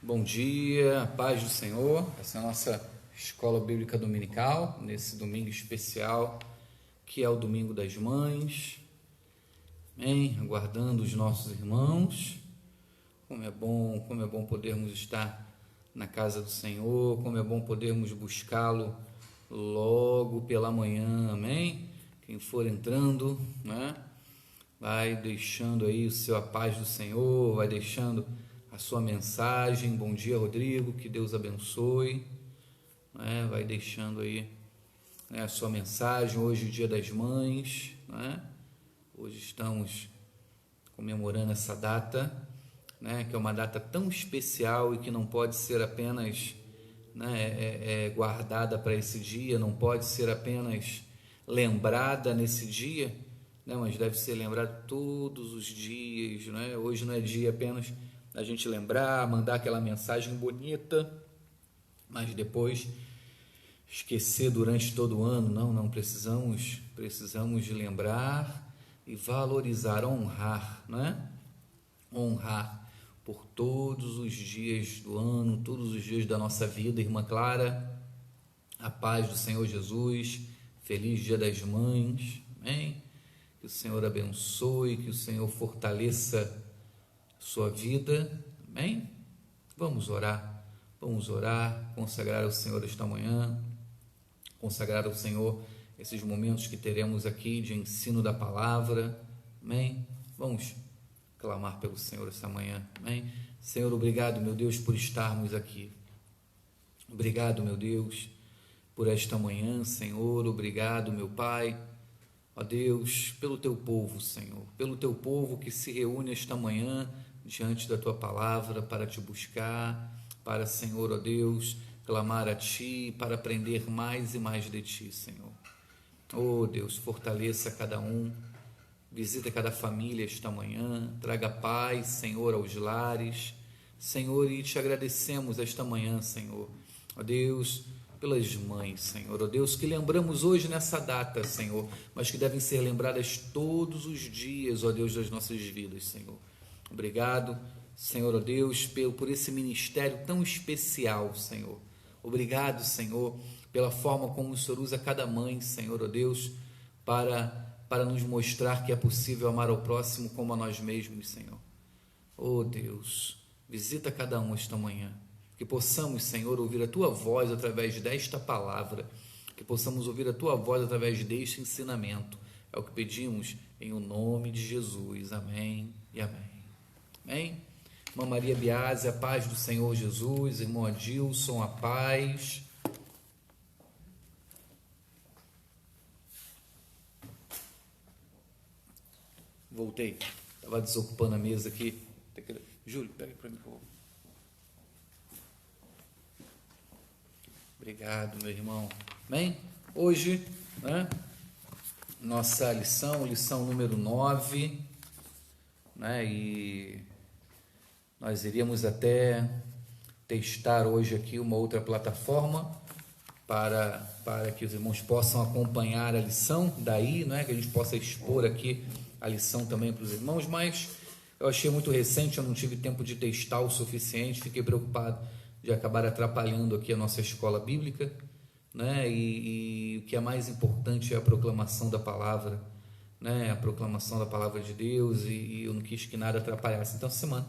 Bom dia, a paz do Senhor. Essa é a nossa escola bíblica dominical, nesse domingo especial, que é o domingo das mães. Amém? Aguardando os nossos irmãos. Como é bom podermos estar na casa do Senhor, como é bom podermos buscá-lo logo pela manhã. Amém? Quem for entrando, né? Vai deixando aí a paz do Senhor, vai deixando a sua mensagem. Bom dia, Rodrigo, que Deus abençoe, né? Vai deixando aí, né, a sua mensagem. Hoje é o Dia das Mães, né? Hoje estamos comemorando essa data, né, que é uma data tão especial e que não pode ser apenas, né, guardada para esse dia, não pode ser apenas lembrada nesse dia, né, mas deve ser lembrada todos os dias, né? Hoje não é dia apenas da gente lembrar, mandar aquela mensagem bonita, mas depois esquecer durante todo o ano. Não precisamos de lembrar e valorizar, honrar, né? Honrar por todos os dias do ano, todos os dias da nossa vida. Irmã Clara, a paz do Senhor Jesus, feliz Dia das Mães, amém? Que o Senhor abençoe, que o Senhor fortaleça sua vida, amém? Vamos orar, consagrar ao Senhor esta manhã, consagrar ao Senhor esses momentos que teremos aqui de ensino da palavra, amém? Vamos clamar pelo Senhor esta manhã, amém? Senhor, obrigado, meu Deus, por estarmos aqui. Obrigado, meu Deus, por esta manhã, Senhor. Obrigado, meu Pai, ó Deus, pelo teu povo, Senhor, pelo teu povo que se reúne esta manhã diante da tua palavra para te buscar, para, Senhor, ó Deus, clamar a ti, para aprender mais e mais de ti, Senhor. Ó Deus, fortaleça cada um, visita cada família esta manhã, traga paz, Senhor, aos lares, Senhor, e te agradecemos esta manhã, Senhor, ó Deus, pelas mães, Senhor, ó Deus, que lembramos hoje nessa data, Senhor, mas que devem ser lembradas todos os dias, ó Deus, das nossas vidas, Senhor. Obrigado, Senhor, ó Deus, por esse ministério tão especial, Senhor. Obrigado, Senhor, pela forma como o Senhor usa cada mãe, Senhor, ó Deus, para nos mostrar que é possível amar ao próximo como a nós mesmos, Senhor. Oh Deus, visita cada um esta manhã, que possamos, Senhor, ouvir a Tua voz através desta palavra, que possamos ouvir a Tua voz através deste ensinamento. É o que pedimos em o nome de Jesus, amém e amém. Amém? Irmã Maria Biase, a paz do Senhor Jesus. Irmão Adilson, a paz. Voltei, estava desocupando a mesa aqui. Júlio, pega para mim, por favor. Obrigado, meu irmão. Amém? Hoje, né, nossa lição número 9, né, e nós iríamos até testar hoje aqui uma outra plataforma para que os irmãos possam acompanhar a lição, daí, né, que a gente possa expor aqui a lição também para os irmãos, mas eu achei muito recente, eu não tive tempo de testar o suficiente, fiquei preocupado de acabar atrapalhando aqui a nossa escola bíblica, né, e o que é mais importante é a proclamação da palavra, né, a proclamação da palavra de Deus, e eu não quis que nada atrapalhasse. Então, essa semana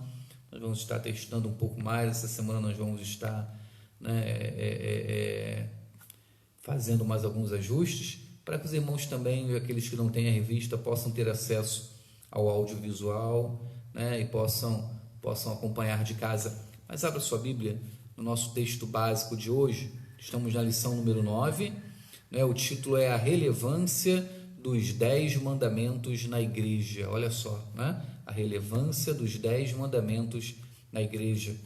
nós vamos estar testando um pouco mais, essa semana nós vamos estar, né, fazendo mais alguns ajustes, para que os irmãos também, aqueles que não têm a revista, possam ter acesso ao audiovisual, né, e possam acompanhar de casa. Mas abra sua Bíblia no nosso texto básico de hoje. Estamos na lição número 9, né, o título é A Relevância dos 10 Mandamentos na Igreja. Olha só, né? A relevância dos 10 mandamentos na igreja.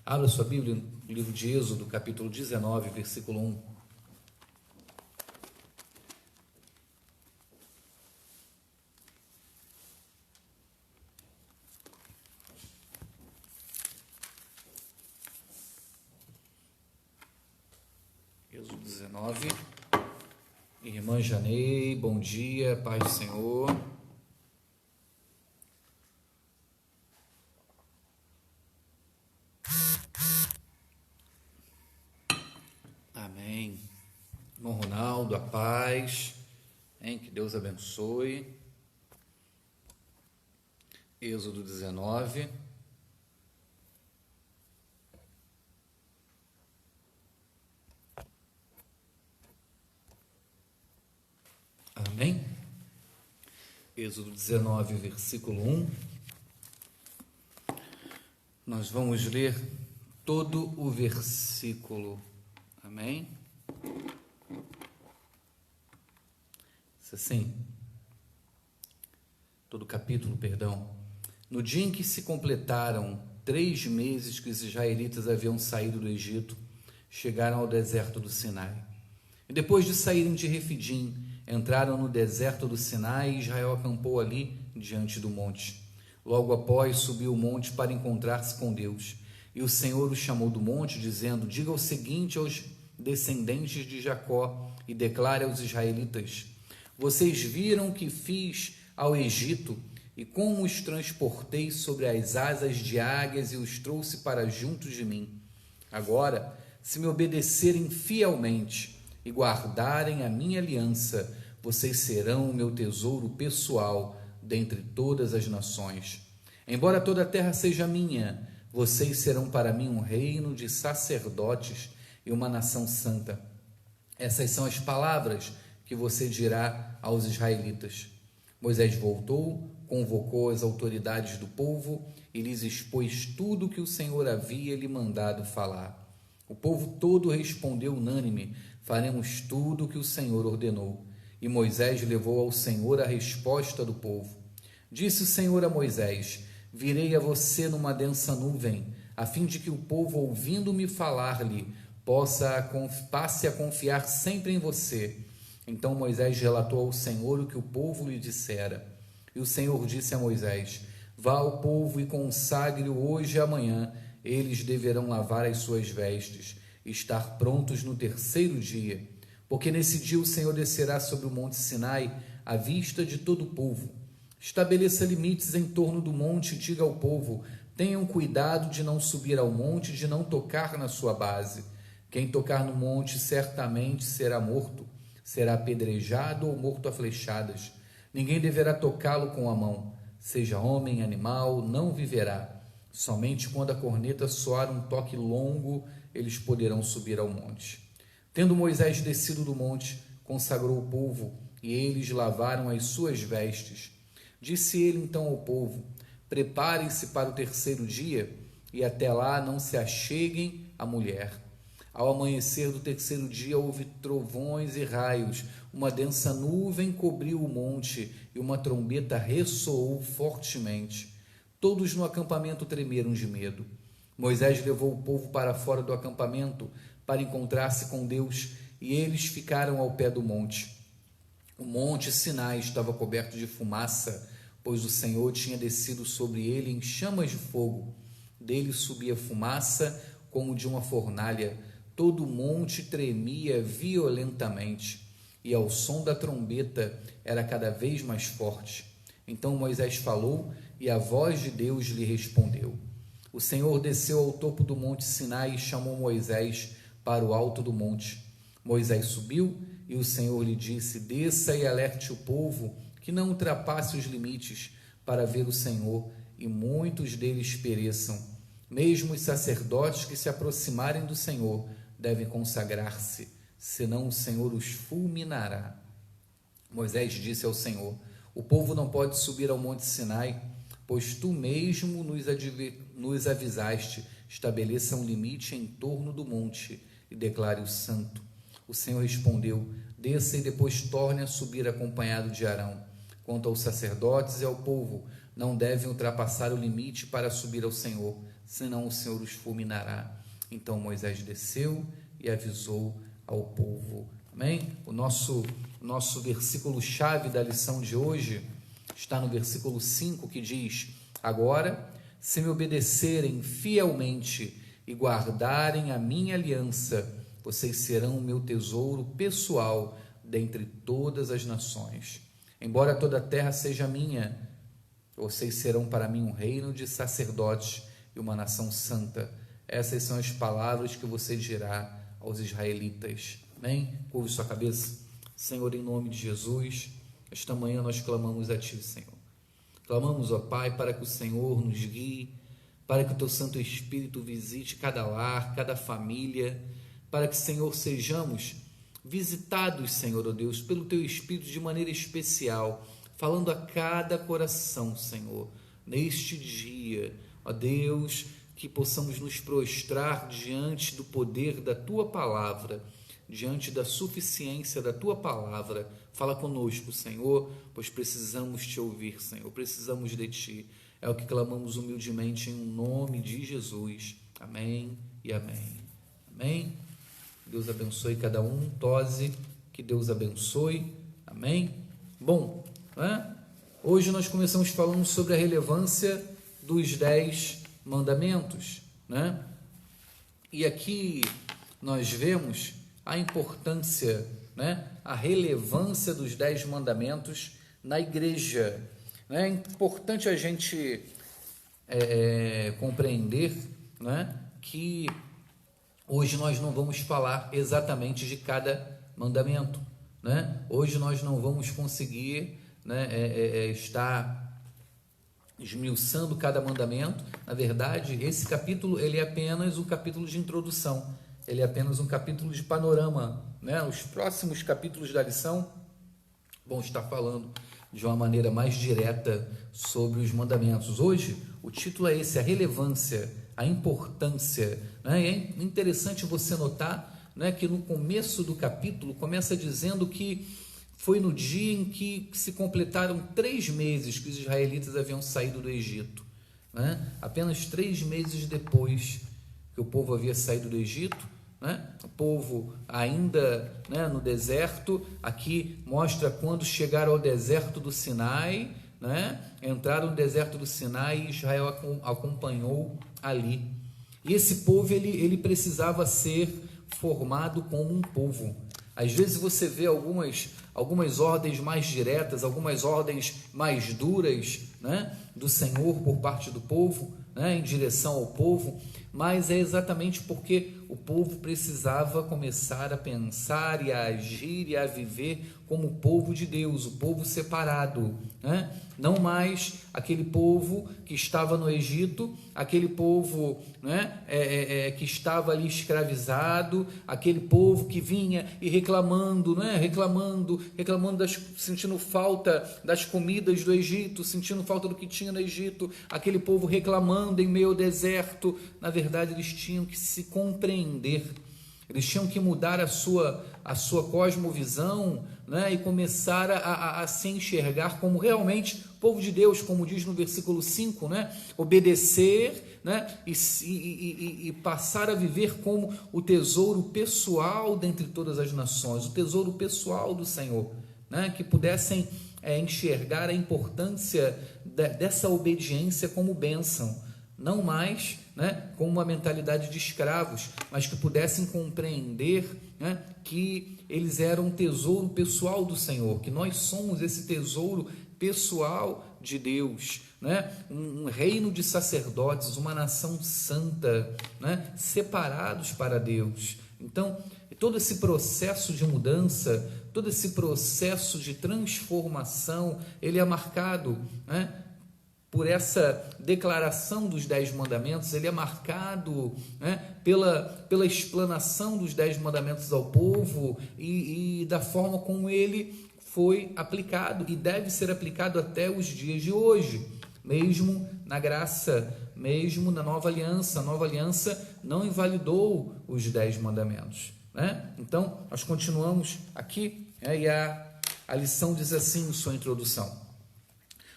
Abra sua Bíblia no livro de Êxodo, capítulo 19, versículo 1. Êxodo 19. Irmã Janei, bom dia, paz do Senhor. amado, a paz, hein? Que Deus abençoe. Êxodo 19. Amém? Êxodo 19, versículo 1. Nós vamos ler todo o versículo. Amém? Diz assim, todo o capítulo, perdão. No dia em que se completaram 3 meses que os israelitas haviam saído do Egito, chegaram ao deserto do Sinai. E depois de saírem de Refidim, entraram no deserto do Sinai e Israel acampou ali diante do monte. Logo após subiu o monte para encontrar-se com Deus. E o Senhor o chamou do monte, dizendo: diga o seguinte aos descendentes de Jacó e declare aos israelitas: vocês viram o que fiz ao Egito e como os transportei sobre as asas de águias e os trouxe para junto de mim. Agora, se me obedecerem fielmente e guardarem a minha aliança, vocês serão o meu tesouro pessoal dentre todas as nações. Embora toda a terra seja minha, vocês serão para mim um reino de sacerdotes e uma nação santa. Essas são as palavras que você dirá aos israelitas. Moisés voltou, convocou as autoridades do povo e lhes expôs tudo o que o Senhor havia lhe mandado falar. O povo todo respondeu unânime: faremos tudo o que o Senhor ordenou. E Moisés levou ao Senhor a resposta do povo. Disse o Senhor a Moisés: virei a você numa densa nuvem, a fim de que o povo, ouvindo-me falar-lhe, passe a confiar sempre em você. Então Moisés relatou ao Senhor o que o povo lhe dissera. E o Senhor disse a Moisés: vá ao povo e consagre-o hoje e amanhã. Eles deverão lavar as suas vestes e estar prontos no 3º dia, porque nesse dia o Senhor descerá sobre o monte Sinai à vista de todo o povo. Estabeleça limites em torno do monte e diga ao povo: tenham cuidado de não subir ao monte e de não tocar na sua base. Quem tocar no monte certamente será morto, será apedrejado ou morto a flechadas. Ninguém deverá tocá-lo com a mão, seja homem, animal, não viverá. Somente quando a corneta soar um toque longo, eles poderão subir ao monte. Tendo Moisés descido do monte, consagrou o povo, e eles lavaram as suas vestes. Disse ele então ao povo: preparem-se para o 3º dia, e até lá não se acheguem à mulher. Ao amanhecer do 3º dia houve trovões e raios, uma densa nuvem cobriu o monte e uma trombeta ressoou fortemente. Todos no acampamento tremeram de medo. Moisés levou o povo para fora do acampamento para encontrar-se com Deus, e eles ficaram ao pé do monte. O monte Sinai estava coberto de fumaça, pois o Senhor tinha descido sobre ele em chamas de fogo. Dele subia fumaça como de uma fornalha. Todo o monte tremia violentamente, e ao som da trombeta era cada vez mais forte. Então Moisés falou, e a voz de Deus lhe respondeu. O Senhor desceu ao topo do monte Sinai e chamou Moisés para o alto do monte. Moisés subiu, e o Senhor lhe disse: desça e alerte o povo que não ultrapasse os limites para ver o Senhor, e muitos deles pereçam. Mesmo os sacerdotes que se aproximarem do Senhor devem consagrar-se, senão o Senhor os fulminará. Moisés disse ao Senhor: o povo não pode subir ao monte Sinai, pois tu mesmo nos avisaste: estabeleça um limite em torno do monte e declare-o santo. O Senhor respondeu: desça e depois torne a subir acompanhado de Arão. Quanto aos sacerdotes e ao povo, não devem ultrapassar o limite para subir ao Senhor, senão o Senhor os fulminará. Então Moisés desceu e avisou ao povo. Amém? O nosso versículo-chave da lição de hoje está no versículo 5, que diz: agora, se me obedecerem fielmente e guardarem a minha aliança, vocês serão o meu tesouro pessoal dentre todas as nações. Embora toda a terra seja minha, vocês serão para mim um reino de sacerdotes e uma nação santa. Essas são as palavras que você dirá aos israelitas. Amém? Curve sua cabeça. Senhor, em nome de Jesus, esta manhã nós clamamos a Ti, Senhor. Clamamos, ó Pai, para que o Senhor nos guie, para que o Teu Santo Espírito visite cada lar, cada família, para que, Senhor, sejamos visitados, Senhor, ó Deus, pelo Teu Espírito de maneira especial, falando a cada coração, Senhor, neste dia, ó Deus, que possamos nos prostrar diante do poder da Tua palavra, diante da suficiência da Tua palavra. Fala conosco, Senhor, pois precisamos Te ouvir, Senhor, precisamos de Ti. É o que clamamos humildemente em nome de Jesus. Amém e amém. Amém. Deus abençoe cada um. Tose, que Deus abençoe. Amém. Bom, hoje nós começamos falando sobre a relevância dos 10 mandamentos, né? E aqui nós vemos a importância, né? A relevância dos 10 mandamentos na igreja. É importante a gente compreender, né, que hoje nós não vamos falar exatamente de cada mandamento, né? Hoje nós não vamos conseguir, né, estar esmiuçando cada mandamento. Na verdade, esse capítulo ele é apenas um capítulo de introdução, ele é apenas um capítulo de panorama, né? Os próximos capítulos da lição vão estar falando de uma maneira mais direta sobre os mandamentos. Hoje, o título é esse, a relevância, a importância, né? E é interessante você notar, né, que no começo do capítulo começa dizendo que foi no dia em que se completaram 3 meses que os israelitas haviam saído do Egito, né? Apenas 3 meses depois que o povo havia saído do Egito, né? O povo ainda, né, no deserto. Aqui mostra quando chegaram ao deserto do Sinai, né? Entraram no deserto do Sinai e Israel acompanhou ali. E esse povo ele precisava ser formado como um povo. Às vezes você vê algumas ordens mais diretas, algumas ordens mais duras, né, do Senhor por parte do povo, né, em direção ao povo, mas é exatamente porque o povo precisava começar a pensar e a agir e a viver como povo de Deus, o povo separado, né? Não mais aquele povo que estava no Egito, aquele povo, né, que estava ali escravizado, aquele povo que vinha e reclamando, né, sentindo falta das comidas do Egito, sentindo falta do que tinha no Egito, aquele povo reclamando em meio ao deserto. Na verdade, eles tinham que se compreender, eles tinham que mudar a sua cosmovisão, né, e começar a se enxergar como realmente povo de Deus, como diz no versículo 5, né, obedecer, né, e passar a viver como o tesouro pessoal dentre todas as nações, o tesouro pessoal do Senhor, né, que pudessem enxergar a importância dessa obediência como bênção, não mais, né, com uma mentalidade de escravos, mas que pudessem compreender, né, que eles eram um tesouro pessoal do Senhor, que nós somos esse tesouro pessoal de Deus, né, um reino de sacerdotes, uma nação santa, né, separados para Deus. Então, todo esse processo de mudança, todo esse processo de transformação, ele é marcado, né, por essa declaração dos 10 mandamentos, ele é marcado, né, pela explanação dos 10 mandamentos ao povo e da forma como ele foi aplicado e deve ser aplicado até os dias de hoje, mesmo na graça, mesmo na nova aliança. A nova aliança não invalidou os 10 mandamentos, né? Então, nós continuamos aqui, e a lição diz assim em sua introdução: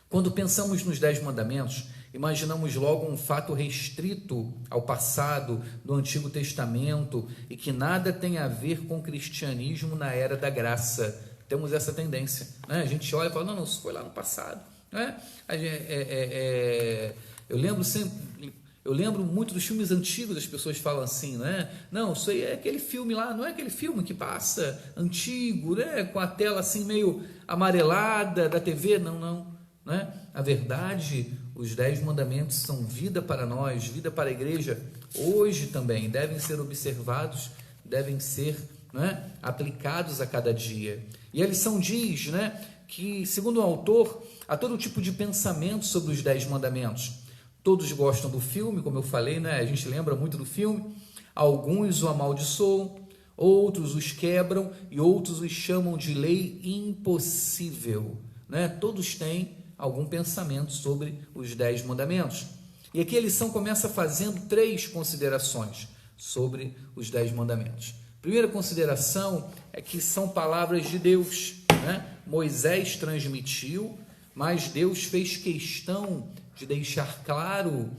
quando pensamos nos 10 mandamentos, imaginamos logo um fato restrito ao passado do Antigo Testamento e que nada tem a ver com o cristianismo na era da graça. Temos essa tendência, né? A gente olha e fala, não, isso foi lá no passado, né? Eu lembro muito dos filmes antigos, as pessoas falam assim, né? Não, isso aí é aquele filme lá, não é aquele filme que passa antigo, né, com a tela assim meio amarelada da TV, não, né? A verdade, os 10 mandamentos são vida para nós, vida para a igreja. Hoje também devem ser observados, devem ser né, aplicados a cada dia. E a lição diz, né, que, segundo o autor, há todo tipo de pensamento sobre os 10 mandamentos. Todos gostam do filme, como eu falei, né, a gente lembra muito do filme. Alguns o amaldiçoam, outros os quebram e outros os chamam de lei impossível, né? Todos têm algum pensamento sobre os 10 mandamentos. E aqui a lição começa fazendo 3 considerações sobre os 10 mandamentos. Primeira consideração é que são palavras de Deus, né? Moisés transmitiu, mas Deus fez questão de deixar claro,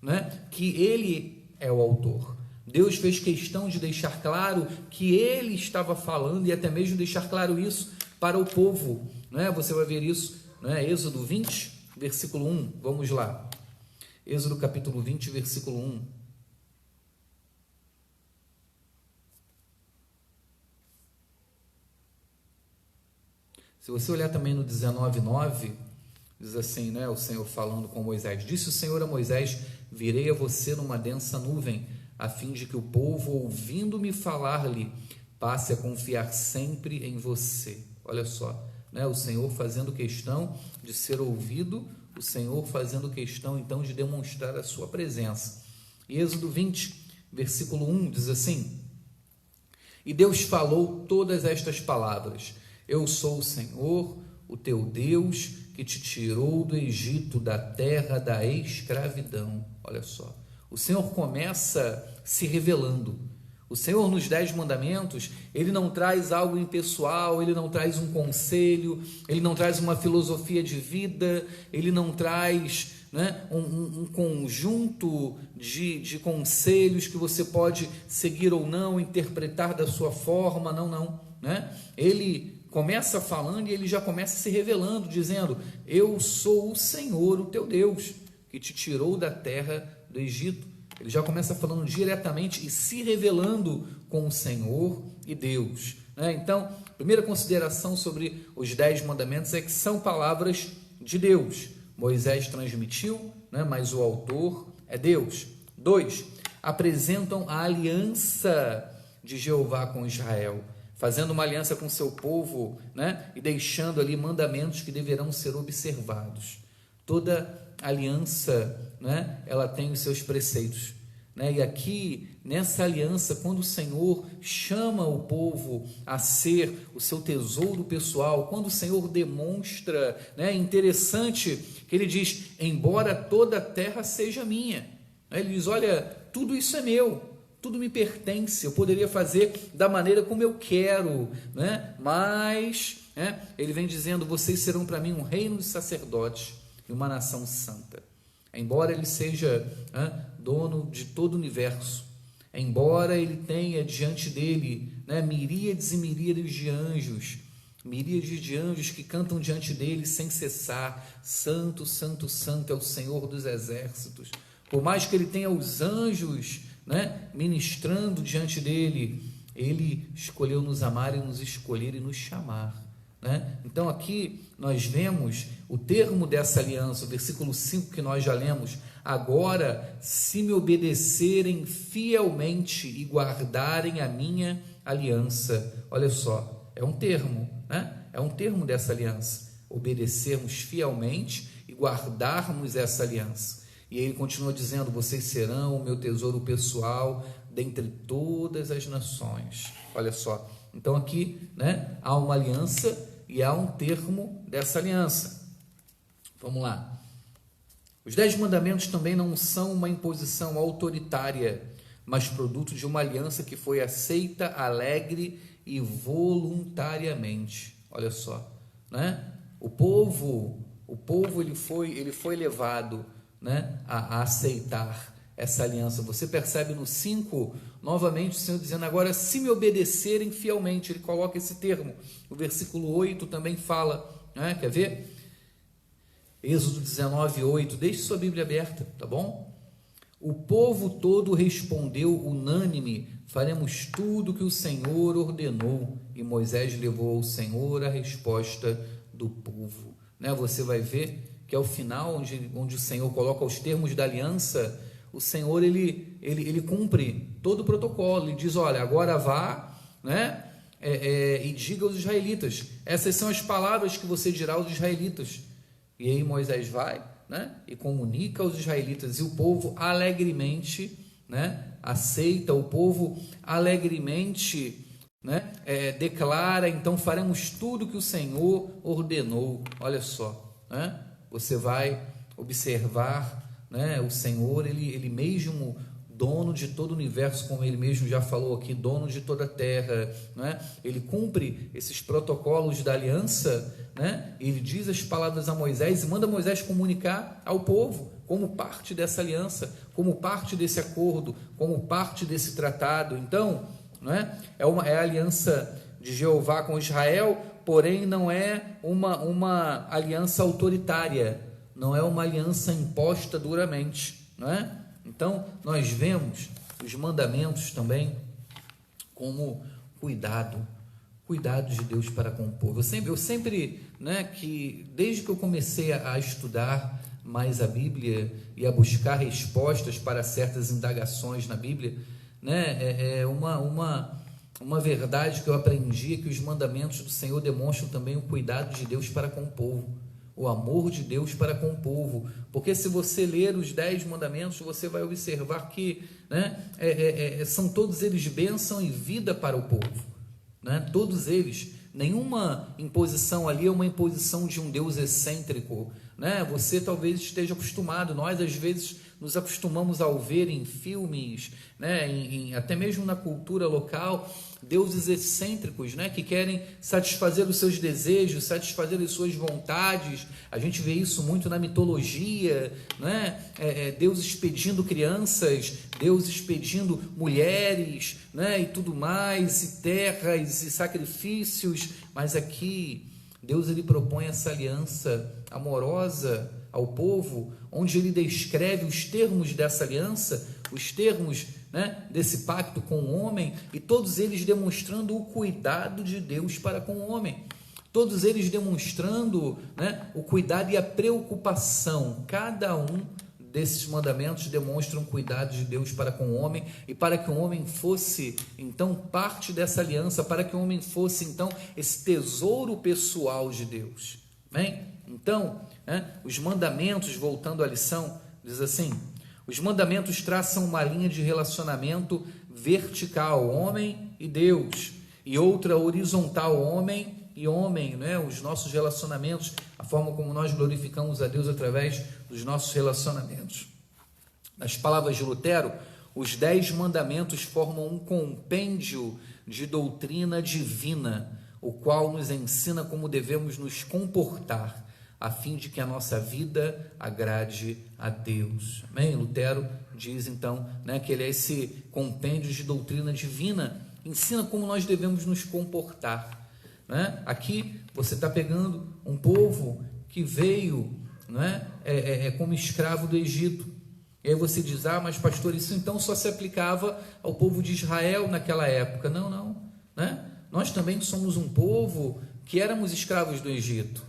né, que ele é o autor. Deus fez questão de deixar claro que ele estava falando e até mesmo deixar claro isso para o povo, né? Você vai ver isso, né? Êxodo 20, versículo 1, vamos lá. Êxodo capítulo 20, versículo 1. Se você olhar também no 19:9, diz assim, né, o Senhor falando com Moisés: disse o Senhor a Moisés: virei a você numa densa nuvem, a fim de que o povo, ouvindo-me falar-lhe, passe a confiar sempre em você. Olha só, né, o Senhor fazendo questão de ser ouvido, o Senhor fazendo questão então de demonstrar a sua presença. E Êxodo 20, versículo 1 diz assim: e Deus falou todas estas palavras: eu sou o Senhor, o teu Deus, que te tirou do Egito, da terra da escravidão. Olha só, o Senhor começa se revelando. O Senhor, nos 10 mandamentos, ele não traz algo impessoal, ele não traz um conselho, ele não traz uma filosofia de vida, ele não traz, né, um conjunto de conselhos que você pode seguir ou não, interpretar da sua forma, não, né? Ele começa falando e ele já começa se revelando, dizendo: eu sou o Senhor, o teu Deus, que te tirou da terra do Egito. Ele já começa falando diretamente e se revelando com o Senhor e Deus, né? Então, primeira consideração sobre os 10 mandamentos é que são palavras de Deus. Moisés transmitiu, né, mas o autor é Deus. 2, apresentam a aliança de Jeová com Israel, fazendo uma aliança com seu povo, né, e deixando ali mandamentos que deverão ser observados. Toda aliança, né, ela tem os seus preceitos, né? E aqui, nessa aliança, quando o Senhor chama o povo a ser o seu tesouro pessoal, quando o Senhor demonstra, né, interessante que ele diz: embora toda a terra seja minha, né? Ele diz: olha, tudo isso é meu, tudo me pertence, eu poderia fazer da maneira como eu quero, né? Mas, né, ele vem dizendo: vocês serão para mim um reino de sacerdotes e uma nação santa. Embora ele seja, né, dono de todo o universo, embora ele tenha diante dele, né, miríades e miríades de anjos que cantam diante dele sem cessar: santo, santo, santo é o Senhor dos exércitos. Por mais que ele tenha os anjos, né, ministrando diante dele, ele escolheu nos amar e nos escolher e nos chamar, né? Então aqui nós vemos o termo dessa aliança, o versículo 5 que nós já lemos: agora, se me obedecerem fielmente e guardarem a minha aliança. Olha só, é um termo, né? É um termo dessa aliança: obedecermos fielmente e guardarmos essa aliança. E ele continua dizendo: vocês serão o meu tesouro pessoal dentre todas as nações. Olha só, então aqui, né, há uma aliança e há um termo dessa aliança. Vamos lá. Os 10 mandamentos também não são uma imposição autoritária, mas produto de uma aliança que foi aceita, alegre e voluntariamente. Olha só, né? O povo ele foi levado, né, a aceitar essa aliança. Você percebe no 5, novamente o Senhor dizendo: agora, se me obedecerem fielmente. Ele coloca esse termo. O versículo 8 também fala, né? Quer ver? Êxodo 19:8. Deixe sua Bíblia aberta, tá bom? O povo todo respondeu unânime: faremos tudo que o Senhor ordenou. E Moisés levou ao Senhor a resposta do povo, né? Você vai ver que ao final, onde o Senhor coloca os termos da aliança, o Senhor ele cumpre todo o protocolo. Ele diz: olha, agora vá, né? E diga aos israelitas, essas são as palavras que você dirá aos israelitas. E aí Moisés vai, né, e comunica aos israelitas, e o povo alegremente, né, aceita, o povo alegremente, né, declara, então faremos tudo que o Senhor ordenou. Olha só, né, você vai observar, né, o Senhor, ele mesmo, dono de todo o universo, como ele mesmo já falou aqui, dono de toda a terra, né? Ele cumpre esses protocolos da aliança, né? Ele diz as palavras a Moisés e manda Moisés comunicar ao povo como parte dessa aliança, como parte desse acordo, como parte desse tratado. Então, né, é a aliança de Jeová com Israel, porém não é uma aliança autoritária, não é uma aliança imposta duramente, não é? Então, nós vemos os mandamentos também como cuidado de Deus para com o povo. Eu sempre, né, que desde que eu comecei a estudar mais a Bíblia e a buscar respostas para certas indagações na Bíblia, né, uma verdade que eu aprendi é que os mandamentos do Senhor demonstram também o cuidado de Deus para com o povo, o amor de Deus para com o povo, porque se você ler os 10 mandamentos, você vai observar que, né, são todos eles bênção e vida para o povo, né? Todos eles, nenhuma imposição ali é uma imposição de um Deus excêntrico, né? Você talvez esteja acostumado, nós às vezes nos acostumamos ao ver em filmes, né, até mesmo na cultura local, deuses excêntricos, né, que querem satisfazer os seus desejos, satisfazer as suas vontades. A gente vê isso muito na mitologia, né? Deuses pedindo crianças, deuses pedindo mulheres, né, e tudo mais, e terras e sacrifícios. Mas aqui Deus, ele propõe essa aliança amorosa ao povo, onde ele descreve os termos dessa aliança, os termos, né, desse pacto com o homem, e todos eles demonstrando o cuidado de Deus para com o homem, todos eles demonstrando, né, o cuidado e a preocupação. Cada um desses mandamentos demonstra um cuidado de Deus para com o homem, e para que o homem fosse então parte dessa aliança, para que o homem fosse então esse tesouro pessoal de Deus. Amém? Então, os mandamentos, voltando à lição, diz assim: os mandamentos traçam uma linha de relacionamento vertical, homem e Deus, e outra horizontal, homem e homem, né? Os nossos relacionamentos, a forma como nós glorificamos a Deus através dos nossos relacionamentos. Nas palavras de Lutero, os 10 mandamentos formam um compêndio de doutrina divina, o qual nos ensina como devemos nos comportar, a fim de que a nossa vida agrade a Deus. Amém? Lutero diz então, né, que ele é esse compêndio de doutrina divina, ensina como nós devemos nos comportar, né? Aqui você está pegando um povo que veio, né, como escravo do Egito, e aí você diz: ah, mas pastor, isso então só se aplicava ao povo de Israel naquela época. Não, né? Nós também somos um povo que éramos escravos do Egito,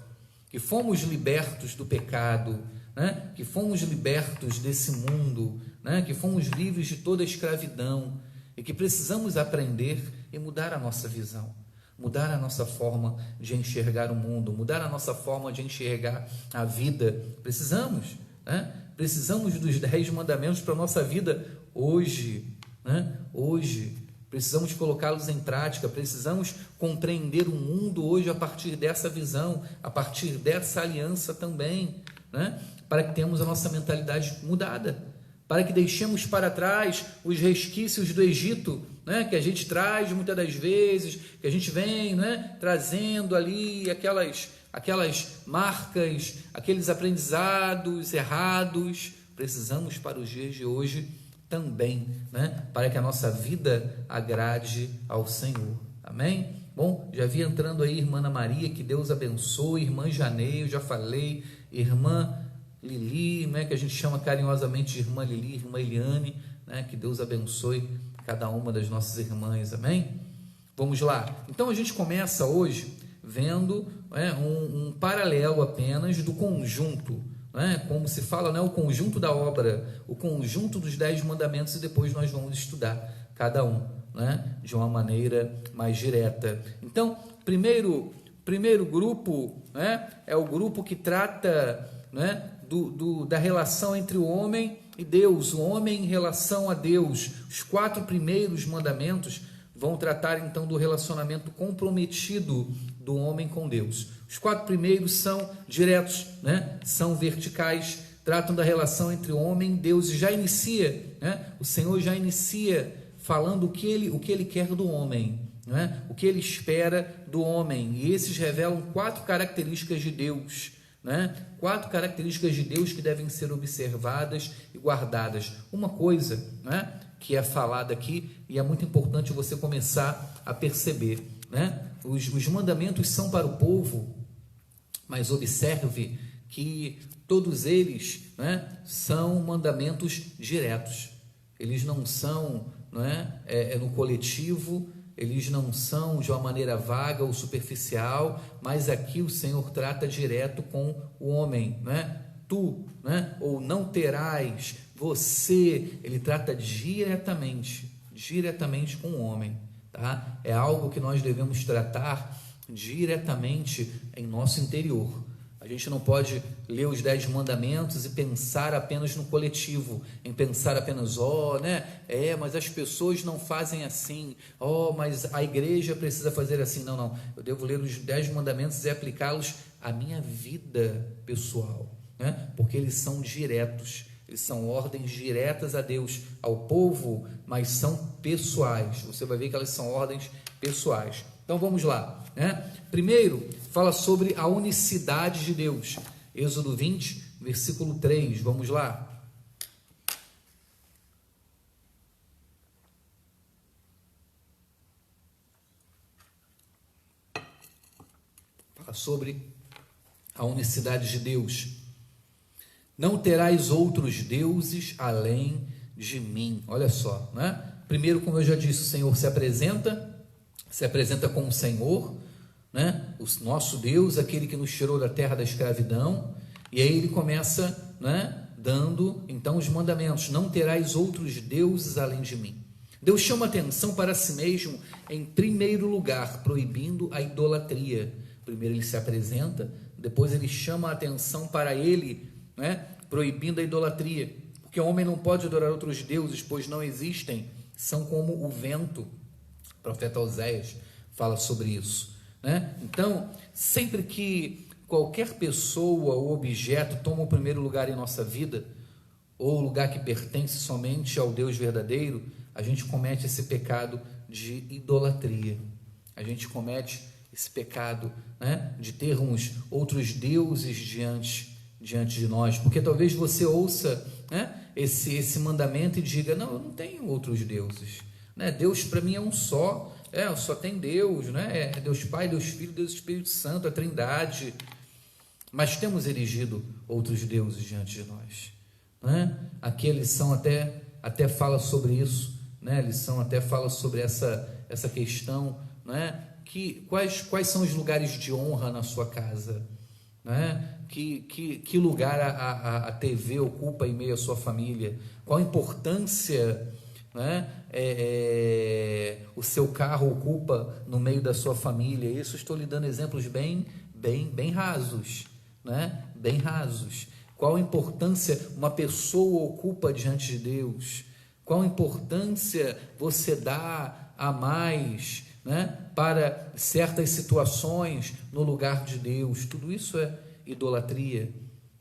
que fomos libertos do pecado, né? Que fomos libertos desse mundo, né? Que fomos livres de toda a escravidão, e que precisamos aprender e mudar a nossa visão, mudar a nossa forma de enxergar o mundo, mudar a nossa forma de enxergar a vida. Precisamos, né? Precisamos dos 10 mandamentos para a nossa vida hoje, né? Hoje. Precisamos colocá-los em prática, precisamos compreender o mundo hoje a partir dessa visão, a partir dessa aliança também, né? Para que tenhamos a nossa mentalidade mudada, para que deixemos para trás os resquícios do Egito, né? Que a gente traz muitas das vezes, que a gente vem, né, trazendo ali aquelas marcas, aqueles aprendizados errados. Precisamos para os dias de hoje também, né, para que a nossa vida agrade ao Senhor. Amém? Bom, já vi entrando aí irmã Ana Maria, que Deus abençoe. Irmã Janei, eu já falei. Irmã Lili, né, que a gente chama carinhosamente de irmã Lili, irmã Eliane, né, que Deus abençoe cada uma das nossas irmãs. Amém? Vamos lá. Então a gente começa hoje vendo, né, um paralelo apenas do conjunto, como se fala, o conjunto da obra, o conjunto dos 10 mandamentos, e depois nós vamos estudar cada um, né, de uma maneira mais direta. Então, primeiro grupo, né, é o grupo que trata, né, da relação entre o homem e Deus, o homem em relação a Deus. Os 4 primeiros mandamentos vão tratar então do relacionamento comprometido do homem com Deus. Os 4 primeiros são diretos, né, são verticais, tratam da relação entre o homem e Deus, e já inicia, né, o Senhor já inicia falando o que ele quer do homem, né, o que ele espera do homem, e esses revelam 4 características de Deus, né, 4 características de Deus que devem ser observadas e guardadas. Uma coisa, né, que é falada aqui, e é muito importante você começar a perceber, né, os mandamentos são para o povo, mas observe que todos eles, né, são mandamentos diretos. Eles não são, no coletivo, eles não são de uma maneira vaga ou superficial, mas aqui o Senhor trata direto com o homem, né? Tu, né? Ou não terás, você, ele trata diretamente com o homem, tá? É algo que nós devemos tratar diretamente em nosso interior. A gente não pode ler os 10 mandamentos e pensar apenas no coletivo, em pensar apenas, mas as pessoas não fazem assim, mas a igreja precisa fazer assim. Não, eu devo ler os 10 mandamentos e aplicá-los à minha vida pessoal, né? Porque eles são diretos, eles são ordens diretas a Deus, ao povo, mas são pessoais. Você vai ver que elas são ordens pessoais. Então vamos lá, né? Primeiro, fala sobre a unicidade de Deus. Êxodo 20, versículo 3, vamos lá. Fala sobre a unicidade de Deus. Não terás outros deuses além de mim. Olha só, né? Primeiro, como eu já disse, o Senhor se apresenta como o Senhor, né? O nosso Deus, aquele que nos tirou da terra da escravidão, e aí ele começa, né, dando então os mandamentos: não terás outros deuses além de mim. Deus chama atenção para si mesmo em primeiro lugar, proibindo a idolatria. Primeiro ele se apresenta, depois ele chama a atenção para ele, né, proibindo a idolatria, porque o homem não pode adorar outros deuses, pois não existem, são como o vento. O profeta Oséias fala sobre isso, né? Então, sempre que qualquer pessoa ou objeto toma o primeiro lugar em nossa vida, ou lugar que pertence somente ao Deus verdadeiro, a gente comete esse pecado de idolatria. A gente comete esse pecado, né, de termos outros deuses diante de nós, porque talvez você ouça, né, esse mandamento e diga: não, eu não tenho outros deuses, né? Deus para mim é um só, só tem Deus, né? É Deus Pai, Deus Filho, Deus Espírito Santo, a Trindade. Mas temos erigido outros deuses diante de nós, né? Aqui a lição até fala sobre isso, né? A lição até fala sobre essa questão, né? Quais são os lugares de honra na sua casa, né? Que lugar a TV ocupa em meio à sua família? Qual a importância, né, o seu carro ocupa no meio da sua família? Isso estou lhe dando exemplos bem rasos, né? Bem rasos. Qual a importância uma pessoa ocupa diante de Deus? Qual a importância você dá a mais, né, para certas situações no lugar de Deus? Tudo isso é idolatria,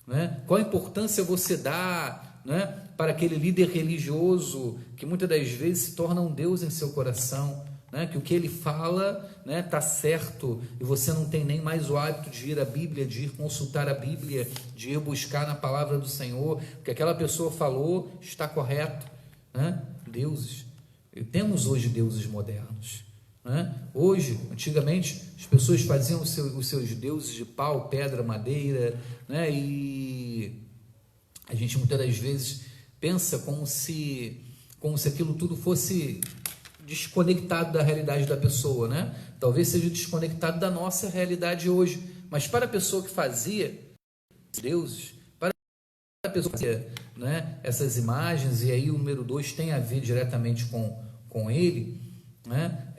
né? Qual a importância você dá, né, para aquele líder religioso que muitas das vezes se torna um Deus em seu coração, né? Que o que ele fala, né, está certo, e você não tem nem mais o hábito de ir à Bíblia, de ir consultar a Bíblia, de ir buscar na palavra do Senhor, o que aquela pessoa falou está correto, né? Deuses, temos hoje deuses modernos, né? Hoje, antigamente, as pessoas faziam os seus deuses de pau, pedra, madeira, né? E a gente muitas das vezes pensa como se aquilo tudo fosse desconectado da realidade da pessoa, né? Talvez seja desconectado da nossa realidade hoje, mas para a pessoa que fazia deuses, para a pessoa que fazia, né, essas imagens, e aí o número 2 tem a ver diretamente com com ele, né?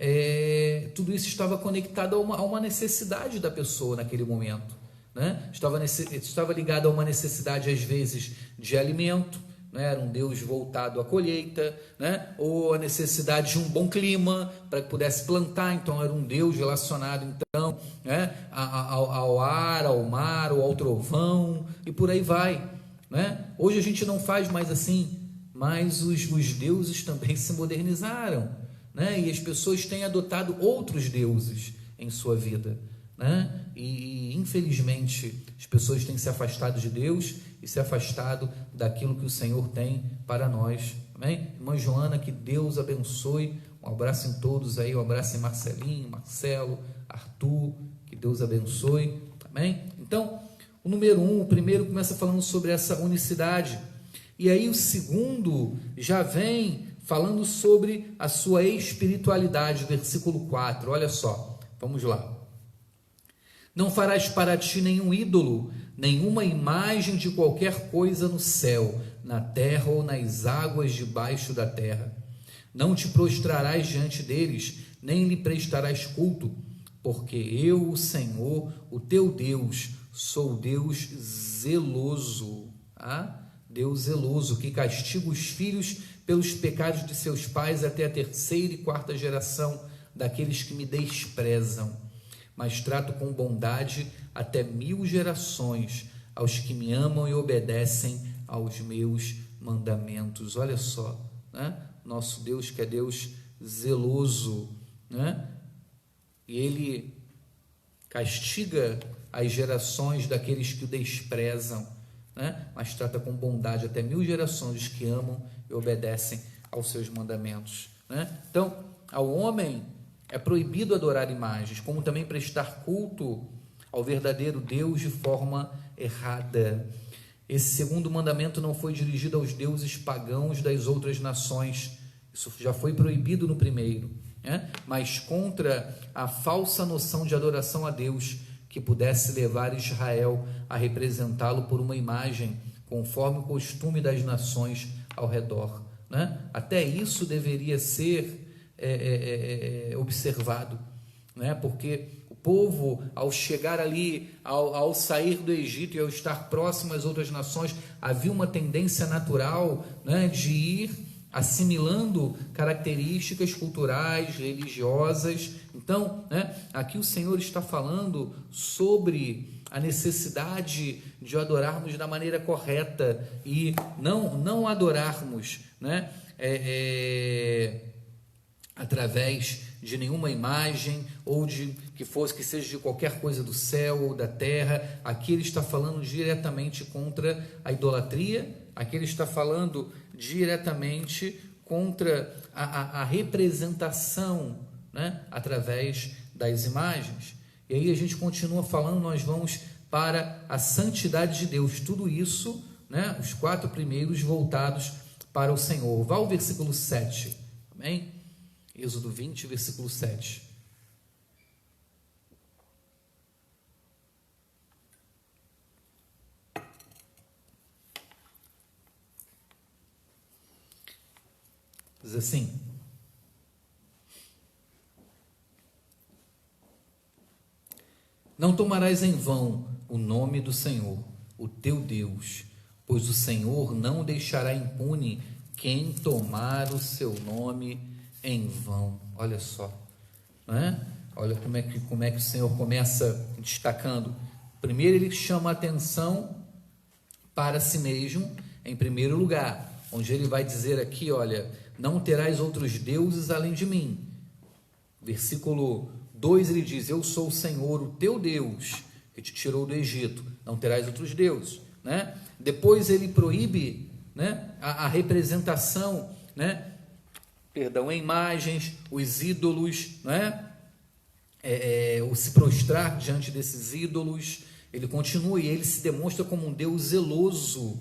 Tudo isso estava conectado a uma necessidade da pessoa naquele momento, né? Estava ligado a uma necessidade, às vezes, de alimento, né? Era um Deus voltado à colheita, né? Ou a necessidade de um bom clima para que pudesse plantar. Então era um Deus relacionado, então, né? ao ar, ao mar, ou ao trovão, e por aí vai, né? Hoje a gente não faz mais assim, mas os deuses também se modernizaram, né? E as pessoas têm adotado outros deuses em sua vida, né? E infelizmente as pessoas têm se afastado de Deus e se afastado daquilo que o Senhor tem para nós. Amém? Irmã Joana, que Deus abençoe. Um abraço em todos aí, um abraço em Marcelinho, Marcelo, Arthur, que Deus abençoe. Amém? Então, o número 1, o primeiro começa falando sobre essa unicidade, e aí o segundo já vem falando sobre a sua espiritualidade, versículo 4, olha só, vamos lá. Não farás para ti nenhum ídolo, nenhuma imagem de qualquer coisa no céu, na terra ou nas águas debaixo da terra. Não te prostrarás diante deles, nem lhe prestarás culto, porque eu, o Senhor, o teu Deus, sou Deus zeloso, Deus zeloso, que castiga os filhos pelos pecados de seus pais até a 3ª e 4ª geração daqueles que me desprezam, mas trato com bondade até 1000 gerações aos que me amam e obedecem aos meus mandamentos. Olha só, né? Nosso Deus, que é Deus zeloso, né? E Ele castiga as gerações daqueles que o desprezam, né? Mas trata com bondade até 1000 gerações os que amam e obedecem aos seus mandamentos, né? Então, ao homem é proibido adorar imagens, como também prestar culto ao verdadeiro Deus de forma errada. Esse segundo mandamento não foi dirigido aos deuses pagãos das outras nações, isso já foi proibido no primeiro, né? Mas contra a falsa noção de adoração a Deus, que pudesse levar Israel a representá-lo por uma imagem, conforme o costume das nações ao redor, né? Até isso deveria ser observado, né? Porque o povo, ao chegar ali, ao sair do Egito e ao estar próximo às outras nações, havia uma tendência natural, né, de ir assimilando características culturais, religiosas. Então, né, aqui o Senhor está falando sobre a necessidade de adorarmos da maneira correta e não adorarmos, né, através de nenhuma imagem ou de que seja de qualquer coisa do céu ou da terra. Aqui ele está falando diretamente contra a idolatria, aqui ele está falando diretamente contra a representação, né, através das imagens. E aí a gente continua falando, nós vamos para a santidade de Deus, tudo isso, né, os 4 primeiros voltados para o Senhor. Vá ao versículo 7, amém? Êxodo 20, versículo 7. Diz assim: não tomarás em vão o nome do Senhor, o teu Deus, pois o Senhor não deixará impune quem tomar o seu nome em vão. Olha só, né? Olha como é que o Senhor começa destacando. Primeiro ele chama a atenção para si mesmo, em primeiro lugar, onde ele vai dizer aqui, olha, não terás outros deuses além de mim. Versículo 2 ele diz, eu sou o Senhor, o teu Deus, que te tirou do Egito, não terás outros deuses, né? Depois ele proíbe, né, a representação, né, em imagens, os ídolos, né? O se prostrar diante desses ídolos. Ele continua e ele se demonstra como um Deus zeloso,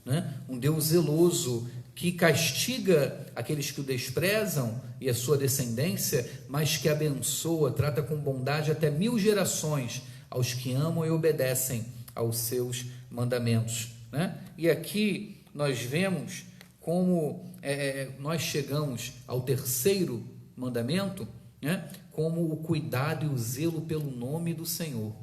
né? Um Deus zeloso que castiga aqueles que o desprezam e a sua descendência, mas que abençoa, trata com bondade até 1000 gerações aos que amam e obedecem aos seus mandamentos, né? E aqui nós vemos como nós chegamos ao terceiro mandamento, né, como o cuidado e o zelo pelo nome do Senhor.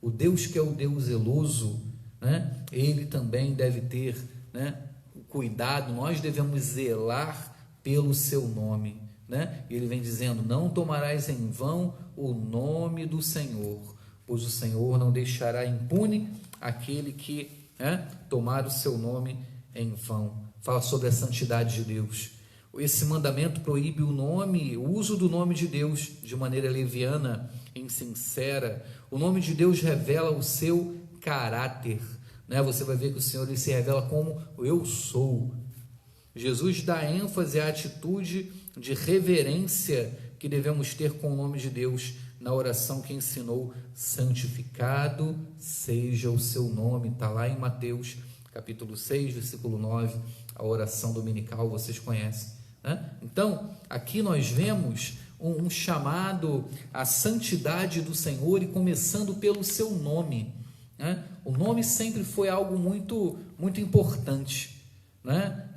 O Deus que é o Deus zeloso, né, ele também deve ter, né, o cuidado, nós devemos zelar pelo seu nome, né? Ele vem dizendo: não tomarás em vão o nome do Senhor, pois o Senhor não deixará impune aquele que, né, tomar o seu nome em vão. Fala sobre a santidade de Deus. Esse mandamento proíbe o uso do nome de Deus de maneira leviana, insincera. O nome de Deus revela o seu caráter, né? Você vai ver que o Senhor, ele se revela como eu sou. Jesus dá ênfase à atitude de reverência que devemos ter com o nome de Deus na oração que ensinou: santificado seja o seu nome. Está lá em Mateus capítulo 6, versículo 9, a oração dominical, vocês conhecem, né? Então, aqui nós vemos um chamado à santidade do Senhor, e começando pelo seu nome, né? O nome sempre foi algo muito, muito importante, né?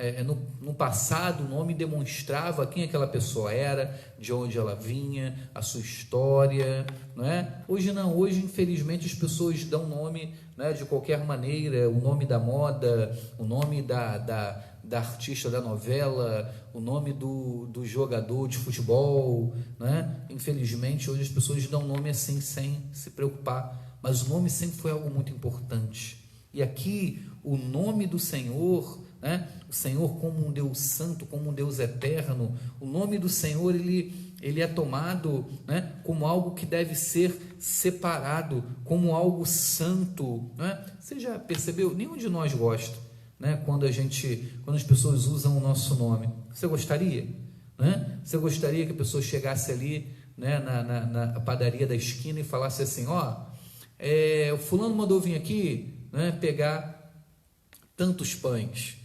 No passado, o nome demonstrava quem aquela pessoa era, de onde ela vinha, a sua história, né? Hoje não, hoje infelizmente as pessoas dão nome, né, de qualquer maneira, o nome da moda, o nome da artista da novela, o nome do jogador de futebol, né? Infelizmente hoje as pessoas dão nome assim sem se preocupar, mas o nome sempre foi algo muito importante. E aqui o nome do Senhor, né? O Senhor como um Deus santo, como um Deus eterno, o nome do Senhor ele é tomado, né, como algo que deve ser separado, como algo santo, né? Você já percebeu? Nenhum de nós gosta, né, quando as pessoas usam o nosso nome. Você gostaria, né? Você gostaria que a pessoa chegasse ali, né, na padaria da esquina e falasse assim: o fulano mandou vir aqui, né, pegar tantos pães,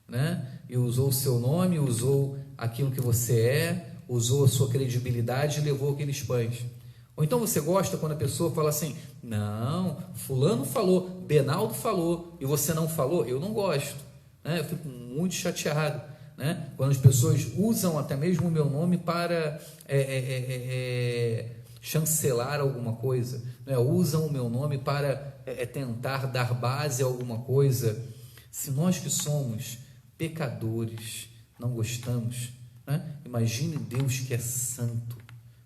né? E usou o seu nome, usou aquilo que você é, usou a sua credibilidade e levou aqueles pães. Ou então você gosta quando a pessoa fala assim: não, fulano falou, Benaldo falou, e você não falou? Eu não gosto, né? Eu fico muito chateado, né, quando as pessoas usam até mesmo o meu nome para chancelar alguma coisa, né? Usam o meu nome para tentar dar base a alguma coisa. Se nós que somos pecadores não gostamos, né? Imagine Deus que é santo,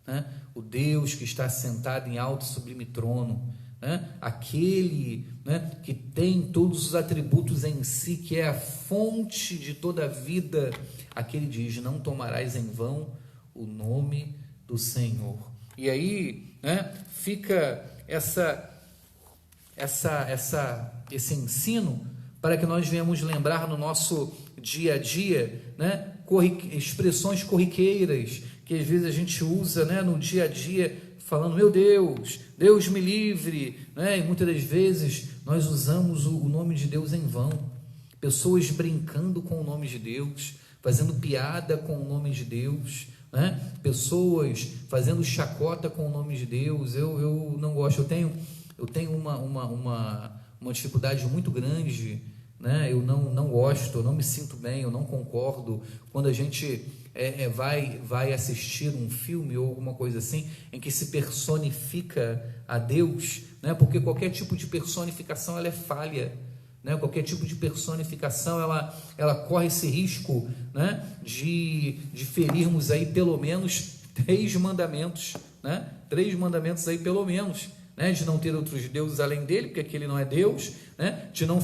né? O Deus que está sentado em alto e sublime trono, né? Aquele, né, que tem todos os atributos em si, que é a fonte de toda a vida. Aquele diz: não tomarás em vão o nome do Senhor. E aí, né, fica esse ensino para que nós venhamos lembrar no nosso dia a dia, né, expressões corriqueiras que às vezes a gente usa, né, no dia a dia, falando: meu Deus, Deus me livre, né? E muitas das vezes nós usamos o nome de Deus em vão. Pessoas brincando com o nome de Deus, fazendo piada com o nome de Deus, né? Pessoas fazendo chacota com o nome de Deus. Eu não gosto, eu tenho uma dificuldade muito grande, né? Eu não gosto, eu não me sinto bem, eu não concordo quando a gente vai assistir um filme ou alguma coisa assim, em que se personifica a Deus, né? Porque qualquer tipo de personificação ela é falha, né? Qualquer tipo de personificação ela corre esse risco, né, de ferirmos aí pelo menos 3 mandamentos, né? 3 mandamentos aí pelo menos, né? De não ter outros deuses além dele, porque aquele não é Deus, né? De não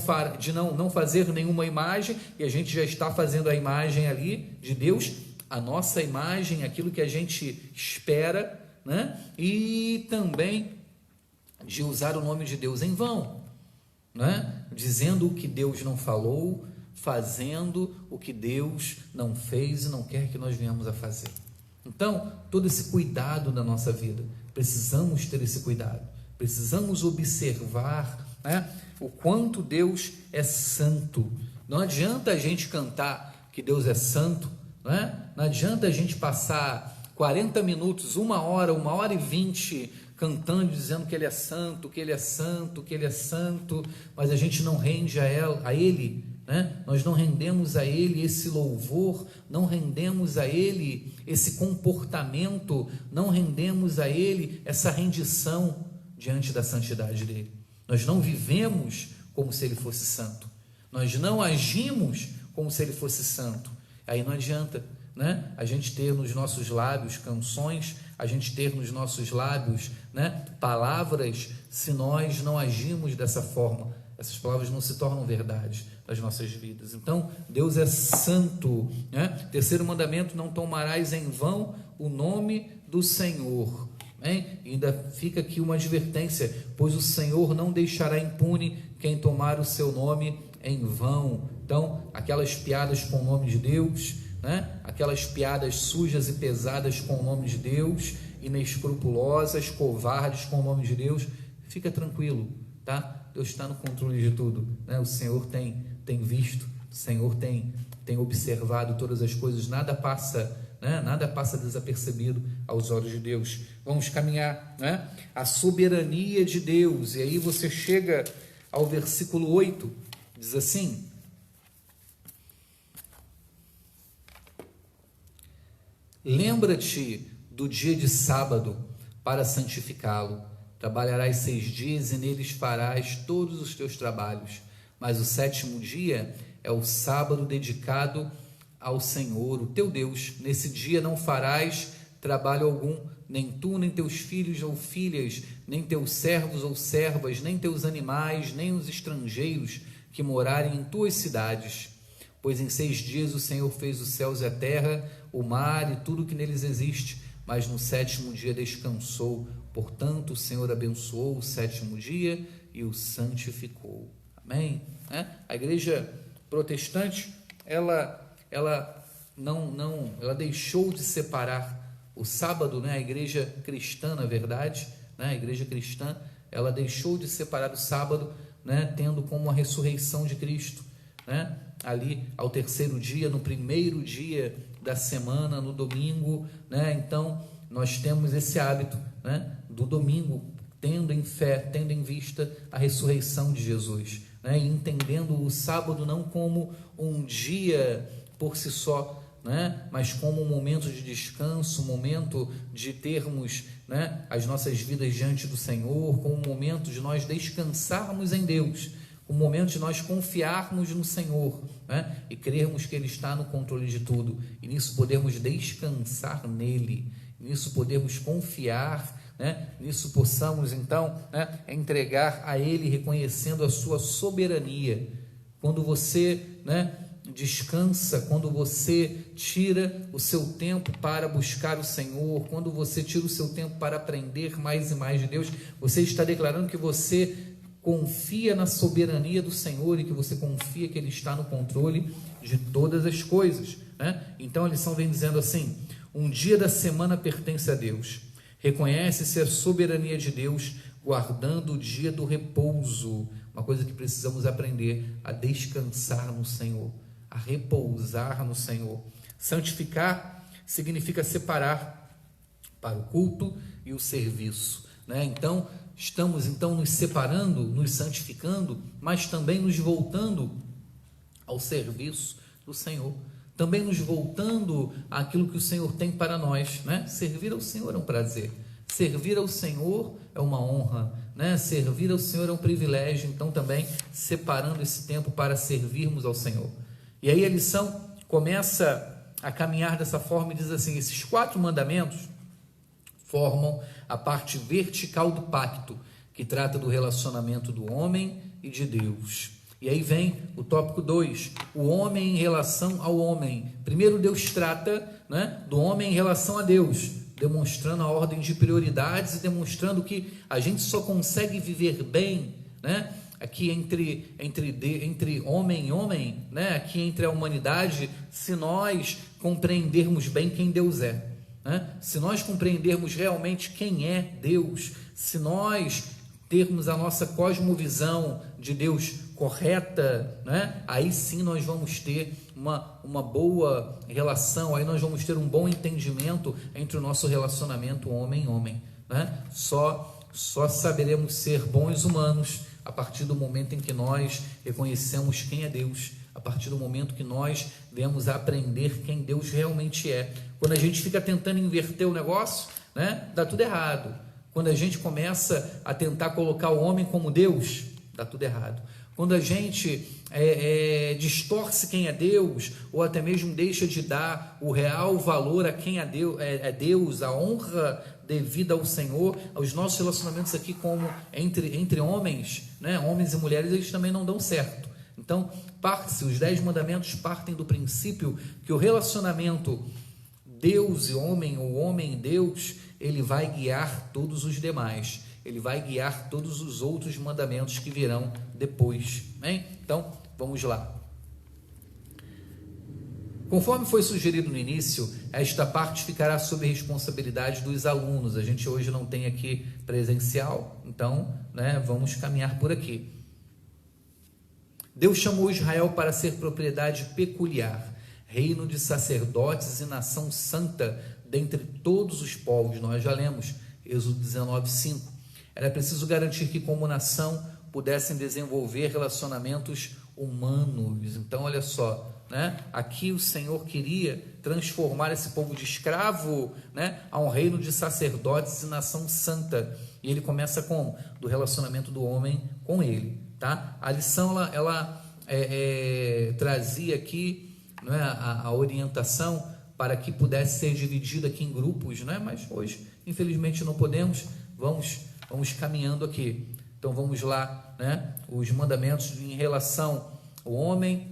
fazer nenhuma imagem, e a gente já está fazendo a imagem ali de Deus, a nossa imagem, aquilo que a gente espera, né? E também de usar o nome de Deus em vão, né? Dizendo o que Deus não falou, fazendo o que Deus não fez e não quer que nós venhamos a fazer. Então, todo esse cuidado na nossa vida, precisamos ter esse cuidado, precisamos observar, né, o quanto Deus é santo. Não adianta a gente cantar que Deus é santo, né? Não adianta a gente passar 40 minutos, 1 hora e 20 cantando, dizendo que Ele é santo, que Ele é santo, que Ele é santo, mas a gente não rende a Ele, né? Nós não rendemos a Ele esse louvor, não rendemos a Ele esse comportamento, não rendemos a Ele essa rendição diante da santidade dEle. Nós não vivemos como se Ele fosse santo, nós não agimos como se Ele fosse santo. Aí não adianta, né, a gente ter nos nossos lábios canções, a gente ter nos nossos lábios, né, palavras, se nós não agimos dessa forma. Essas palavras não se tornam verdade nas nossas vidas. Então, Deus é santo, né? Terceiro mandamento: não tomarás em vão o nome do Senhor. Hein? E ainda fica aqui uma advertência: pois o Senhor não deixará impune quem tomar o seu nome em vão. Então, aquelas piadas com o nome de Deus, né? Aquelas piadas sujas e pesadas com o nome de Deus, inescrupulosas, covardes com o nome de Deus, fica tranquilo, tá? Deus está no controle de tudo, né? O Senhor tem visto, o Senhor tem observado todas as coisas, nada passa, né? Nada passa desapercebido aos olhos de Deus. Vamos caminhar, né? A soberania de Deus. E aí você chega ao versículo 8, diz assim: lembra-te do dia de sábado para santificá-lo. Trabalharás 6 dias e neles farás todos os teus trabalhos. Mas o 7º dia é o sábado dedicado ao Senhor, o teu Deus. Nesse dia não farás trabalho algum, nem tu, nem teus filhos ou filhas, nem teus servos ou servas, nem teus animais, nem os estrangeiros que morarem em tuas cidades. Pois em 6 dias o Senhor fez os céus e a terra, o mar e tudo que neles existe, mas no 7º dia descansou. Portanto, o Senhor abençoou o 7º dia e o santificou. Amém? A igreja protestante, ela deixou de separar o sábado, né? A igreja cristã, na verdade, né? A igreja cristã, ela deixou de separar o sábado, né? Tendo como a ressurreição de Cristo, né? Ali ao 3º dia, no 1º dia da semana, no domingo, né? Então nós temos esse hábito, né? Do domingo, tendo em fé, tendo em vista a ressurreição de Jesus, né? E entendendo o sábado não como um dia por si só, né? Mas como um momento de descanso, um momento de termos, né, as nossas vidas diante do Senhor, como um momento de nós descansarmos em Deus, um momento de nós confiarmos no Senhor, né, e crermos que Ele está no controle de tudo, e nisso podermos descansar nele, nisso podermos confiar, né, nisso possamos então, né, entregar a Ele, reconhecendo a sua soberania. Quando você, né, descansa, quando você tira o seu tempo para buscar o Senhor, quando você tira o seu tempo para aprender mais e mais de Deus, você está declarando que você confia na soberania do Senhor e que você confia que Ele está no controle de todas as coisas, né? Então a lição vem dizendo assim: um dia da semana pertence a Deus. Reconhece-se a soberania de Deus, guardando o dia do repouso. Uma coisa que precisamos aprender: a descansar no Senhor, a repousar no Senhor. Santificar significa separar para o culto e o serviço, né? Então estamos nos separando, nos santificando, mas também nos voltando ao serviço do Senhor, também nos voltando àquilo que o Senhor tem para nós, né? Servir ao Senhor é um prazer, servir ao Senhor é uma honra, né? Servir ao Senhor é um privilégio. Então também separando esse tempo para servirmos ao Senhor. E aí a lição começa a caminhar dessa forma e diz assim: esses 4 mandamentos formam a parte vertical do pacto, que trata do relacionamento do homem e de Deus. E aí vem o tópico 2, o homem em relação ao homem. Primeiro Deus trata, né, do homem em relação a Deus, demonstrando a ordem de prioridades e demonstrando que a gente só consegue viver bem, né, aqui entre homem e homem, né, aqui entre a humanidade, se nós compreendermos bem quem Deus é, né? Se nós compreendermos realmente quem é Deus, se nós termos a nossa cosmovisão de Deus correta, né? Aí sim nós vamos ter uma boa relação, aí nós vamos ter um bom entendimento entre o nosso relacionamento homem-homem. né? Só saberemos ser bons humanos a partir do momento em que nós reconhecemos quem é Deus, a partir do momento que nós viemos a aprender quem Deus realmente é. Quando a gente fica tentando inverter o negócio, né, dá tudo errado. Quando a gente começa a tentar colocar o homem como Deus, dá tudo errado. Quando a gente distorce quem é Deus, ou até mesmo deixa de dar o real valor a quem é Deus, a honra devida ao Senhor, os nossos relacionamentos aqui como entre homens, né, homens e mulheres, eles também não dão certo. Então, os 10 mandamentos partem do princípio que o relacionamento Deus e homem, ou homem e Deus, ele vai guiar todos os demais. Ele vai guiar todos os outros mandamentos que virão depois. Bem? Então, vamos lá. Conforme foi sugerido no início, esta parte ficará sob responsabilidade dos alunos. A gente hoje não tem aqui presencial, então, né, vamos caminhar por aqui. Deus chamou Israel para ser propriedade peculiar, reino de sacerdotes e nação santa dentre todos os povos. Nós já lemos Êxodo 19:5. Era preciso garantir que, como nação, pudessem desenvolver relacionamentos humanos. Então, olha só, né? Aqui o Senhor queria transformar esse povo de escravo, né, a um reino de sacerdotes e nação santa. E ele começa como? Do relacionamento do homem com ele. Tá? A lição ela trazia aqui, né, a orientação para que pudesse ser dividida aqui em grupos, né? Mas hoje, infelizmente, não podemos. Vamos caminhando aqui. Então vamos lá, né? Os mandamentos em relação ao homem.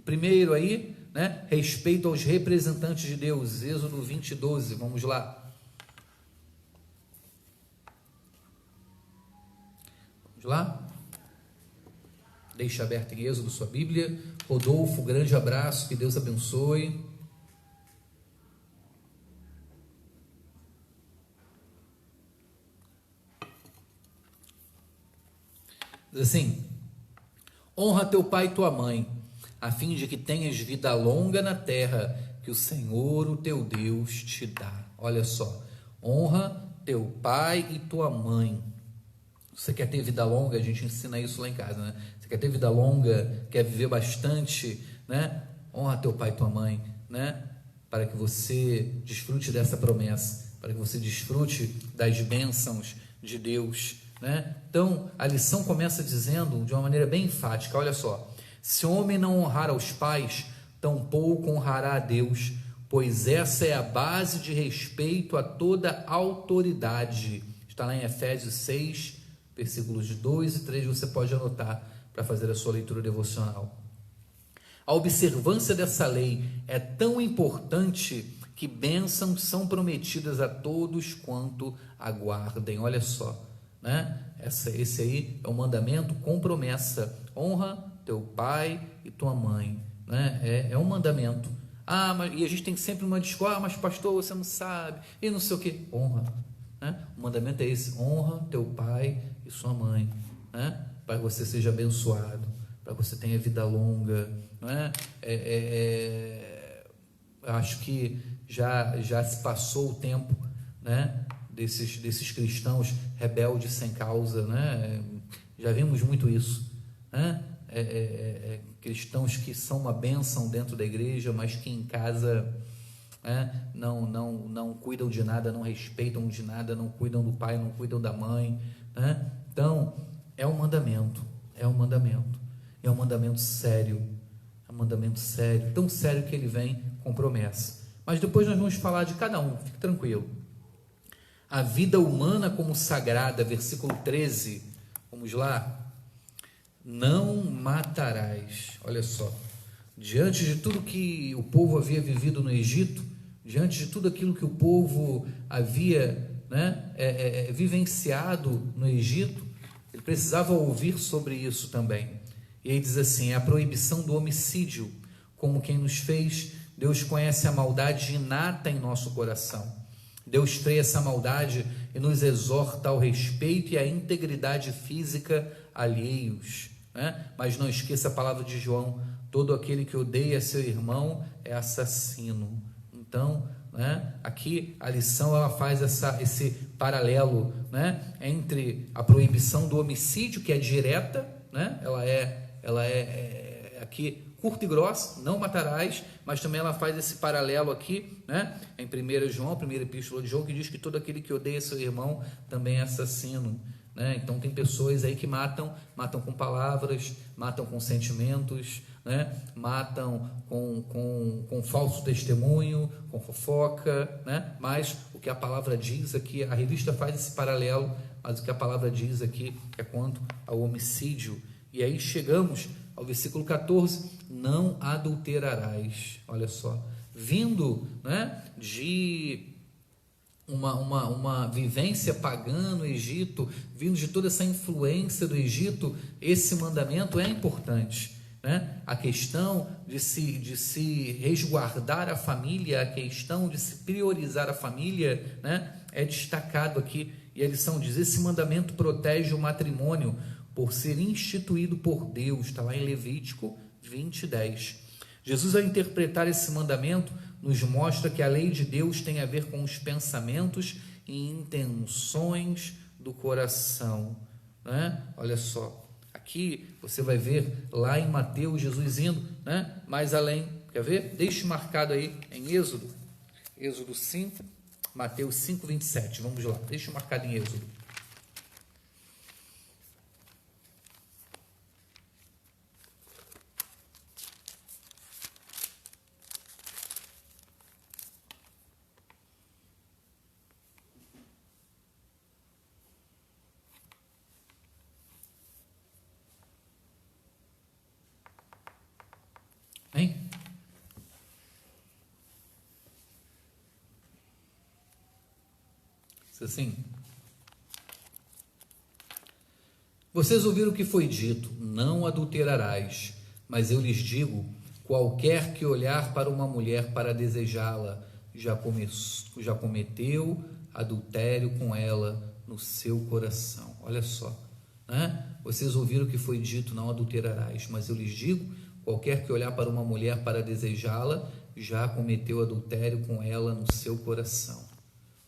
Primeiro aí, né? Respeito aos representantes de Deus. Êxodo 20:12. Vamos lá. Vamos lá. Deixa aberto em Êxodo sua Bíblia. Rodolfo, grande abraço, que Deus abençoe. Diz assim: honra teu pai e tua mãe, a fim de que tenhas vida longa na terra que o Senhor, o teu Deus, te dá. Olha só, honra teu pai e tua mãe. Você quer ter vida longa? A gente ensina isso lá em casa, né? Você quer ter vida longa, quer viver bastante, né? Honra teu pai e tua mãe, né? Para que você desfrute dessa promessa, para que você desfrute das bênçãos de Deus, né? Então, a lição começa dizendo de uma maneira bem enfática, olha só: se o homem não honrar aos pais, tampouco honrará a Deus, pois essa é a base de respeito a toda autoridade. Está lá em Efésios 6, versículos 2 e 3, você pode anotar para fazer a sua leitura devocional. A observância dessa lei é tão importante que bênçãos são prometidas a todos quanto aguardem. Olha só, né? Esse aí é o mandamento com promessa: honra teu pai e tua mãe, né? É um mandamento. E a gente tem sempre uma discórdia: mas pastor, você não sabe, e não sei o que. Honra, né? O mandamento é esse: honra teu pai e sua mãe, né? Para que você seja abençoado, para que você tenha vida longa, né? Acho que já se passou o tempo, né, desses cristãos rebeldes sem causa, né? Já vimos muito isso, né? Cristãos que são uma bênção dentro da igreja, mas que em casa, né, não cuidam de nada, não respeitam de nada, não cuidam do pai, não cuidam da mãe, né? Então, é um mandamento sério, tão sério que ele vem com promessa. Mas depois nós vamos falar de cada um, fique tranquilo. A vida humana como sagrada, versículo 13, vamos lá. Não matarás. Olha só, diante de tudo que o povo havia vivido no Egito, diante de tudo aquilo que o povo havia, né, vivenciado no Egito, ele precisava ouvir sobre isso também. E aí diz assim: é a proibição do homicídio. Como quem nos fez, Deus conhece a maldade inata em nosso coração. Deus freia essa maldade e nos exorta ao respeito e à integridade física alheios, né? Mas não esqueça a palavra de João: todo aquele que odeia seu irmão é assassino. Então, né, aqui a lição ela faz esse paralelo, né, entre a proibição do homicídio, que é direta, né, ela é aqui curta e grossa, não matarás, mas também ela faz esse paralelo aqui, né, em 1 João, primeira epístola de João, que diz que todo aquele que odeia seu irmão também é assassino. Né? Então tem pessoas aí que matam com palavras, matam com sentimentos, né? Matam com falso testemunho, com fofoca, né? Mas o que a palavra diz aqui, a revista faz esse paralelo, mas o que a palavra diz aqui é quanto ao homicídio. E aí chegamos ao versículo 14: não adulterarás. Olha só, vindo, né, de uma vivência pagã no Egito, vindo de toda essa influência do Egito, esse mandamento é importante, né? A questão de se resguardar a família, a questão de se priorizar a família, né, é destacado aqui. E a lição diz: esse mandamento protege o matrimônio por ser instituído por Deus. Está lá em Levítico 20:10. Jesus, ao interpretar esse mandamento, nos mostra que a lei de Deus tem a ver com os pensamentos e intenções do coração, né? Olha só, aqui você vai ver lá em Mateus, Jesus indo, né, mais além. Quer ver? Deixe marcado aí em Êxodo 5, Mateus 5:27. Vamos lá, deixe marcado em Êxodo. Hein? Assim, vocês ouviram o que foi dito: não adulterarás, mas eu lhes digo, qualquer que olhar para uma mulher para desejá-la, já cometeu adultério com ela no seu coração. Olha só, né? Vocês ouviram o que foi dito: não adulterarás, mas eu lhes digo, qualquer que olhar para uma mulher para desejá-la, já cometeu adultério com ela no seu coração.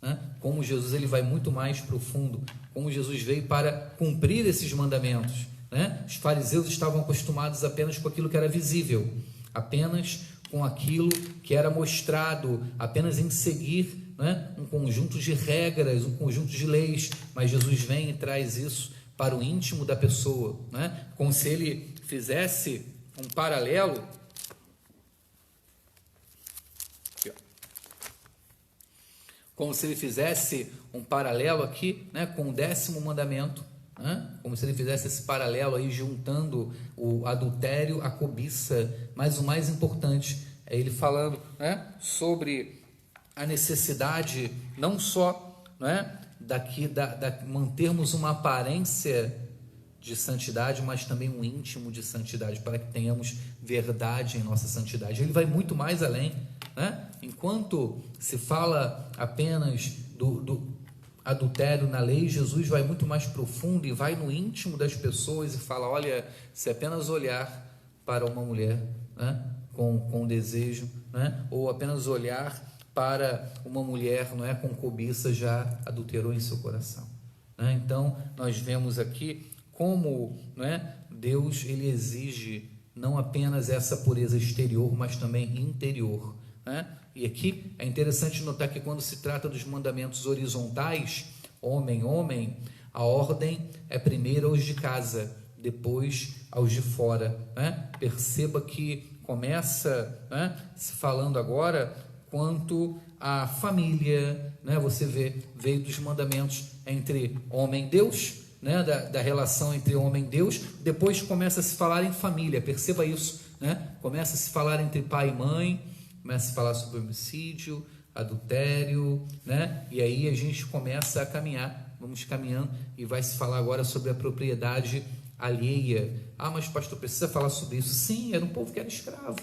Né? Como Jesus ele vai muito mais profundo, como Jesus veio para cumprir esses mandamentos, né? Os fariseus estavam acostumados apenas com aquilo que era visível, apenas com aquilo que era mostrado, apenas em seguir, né, um conjunto de regras, um conjunto de leis, mas Jesus vem e traz isso para o íntimo da pessoa, né? Como se ele fizesse um paralelo. Como se ele fizesse um paralelo aqui, né, com o 10º mandamento, né? Como se ele fizesse esse paralelo aí, juntando o adultério à cobiça. Mas o mais importante é ele falando, né, sobre a necessidade não só, né, mantermos uma aparência de santidade, mas também um íntimo de santidade, para que tenhamos verdade em nossa santidade. Ele vai muito mais além, né? Enquanto se fala apenas do adultério na lei, Jesus vai muito mais profundo e vai no íntimo das pessoas e fala: olha, se apenas olhar para uma mulher, né, com desejo, né, ou apenas olhar para uma mulher, não é, com cobiça, já adulterou em seu coração, né? Então nós vemos aqui como, né, Deus ele exige não apenas essa pureza exterior, mas também interior, né? E aqui é interessante notar que quando se trata dos mandamentos horizontais, homem, a ordem é primeiro aos de casa, depois aos de fora, né? Perceba que começa, né, se falando agora quanto à família, né? Você veio dos mandamentos entre homem e Deus, né, da relação entre homem e Deus, depois começa a se falar em família. Perceba isso, né? Começa a se falar entre pai e mãe, começa a se falar sobre homicídio, adultério, né? E aí a gente começa a caminhar, vamos caminhando, e vai se falar agora sobre a propriedade alheia. Ah, mas pastor, precisa falar sobre isso? Sim, era um povo que era escravo,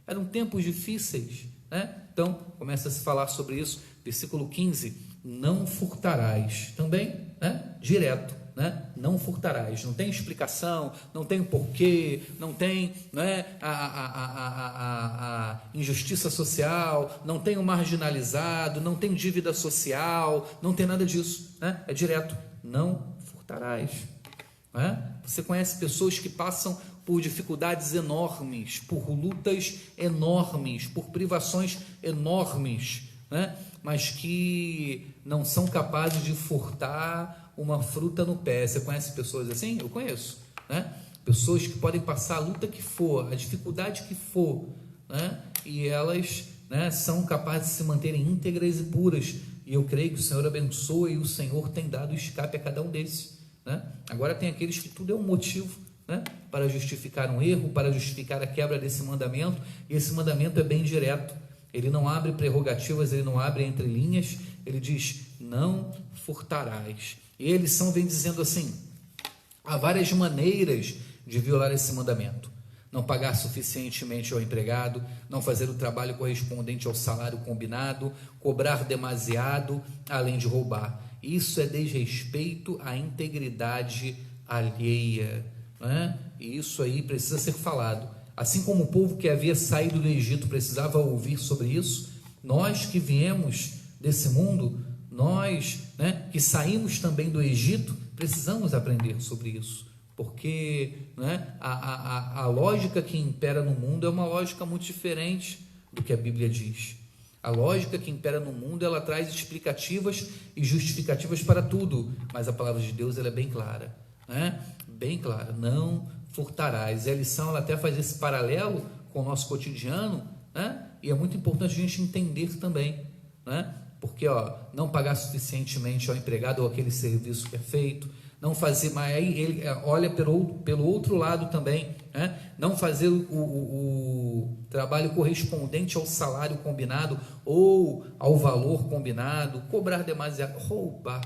eram tempos difíceis, né? Então começa a se falar sobre isso. Versículo 15: não furtarás, também, né, direto, né? Não furtarás. Não tem explicação, não tem porquê, não tem, né, a injustiça social, não tem o marginalizado, não tem dívida social, não tem nada disso, né? É direto, não furtarás. Né? Você conhece pessoas que passam por dificuldades enormes, por lutas enormes, por privações enormes, né? Mas que não são capazes de furtar uma fruta no pé. Você conhece pessoas assim? Eu conheço, né? Pessoas que podem passar a luta que for, a dificuldade que for, né? E elas, né, são capazes de se manterem íntegras e puras, e eu creio que o Senhor abençoa, e o Senhor tem dado escape a cada um desses, né? Agora tem aqueles que tudo é um motivo, né, para justificar um erro, para justificar a quebra desse mandamento, e esse mandamento é bem direto, ele não abre prerrogativas, ele não abre entrelinhas, ele diz, não furtarás. E a lição vem dizendo assim, há várias maneiras de violar esse mandamento: não pagar suficientemente ao empregado, não fazer o trabalho correspondente ao salário combinado, cobrar demasiado, além de roubar. Isso é desrespeito à integridade alheia, né? E isso aí precisa ser falado. Assim como o povo que havia saído do Egito precisava ouvir sobre isso, nós que viemos desse mundo, nós, né, que saímos também do Egito, precisamos aprender sobre isso, porque, né, a lógica que impera no mundo é uma lógica muito diferente do que a Bíblia diz. A lógica que impera no mundo, ela traz explicativas e justificativas para tudo, mas a palavra de Deus, ela é bem clara, né? Bem clara, não furtarás. E a lição, ela até faz esse paralelo com o nosso cotidiano, né? E é muito importante a gente entender também, né? Porque, não pagar suficientemente ao empregado ou aquele serviço que é feito, não fazer, mas aí ele olha pelo outro lado também, né? Não fazer o trabalho correspondente ao salário combinado ou ao valor combinado, cobrar demasiado, roubar,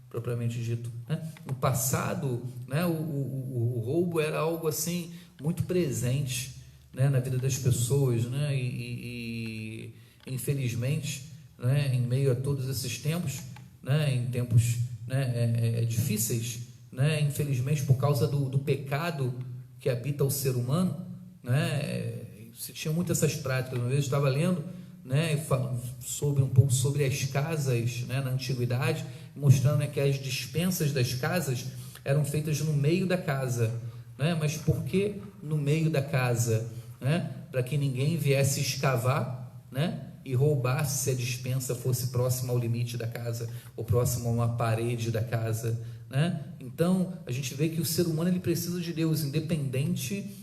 propriamente dito, né? No passado, né, o roubo era algo assim muito presente, né, na vida das pessoas, né? E infelizmente, né, em meio a todos esses tempos, né, em tempos, né, difíceis, né, infelizmente por causa do pecado que habita o ser humano, né, se tinha muitas essas práticas. Uma vez eu estava lendo, né, sobre um pouco sobre as casas, né, na antiguidade, mostrando, né, que as despensas das casas eram feitas no meio da casa, né? Mas por que no meio da casa? Né? Para que ninguém viesse escavar, né, e roubasse se a despensa fosse próxima ao limite da casa, ou próxima a uma parede da casa, né? Então, a gente vê que o ser humano, ele precisa de Deus, independente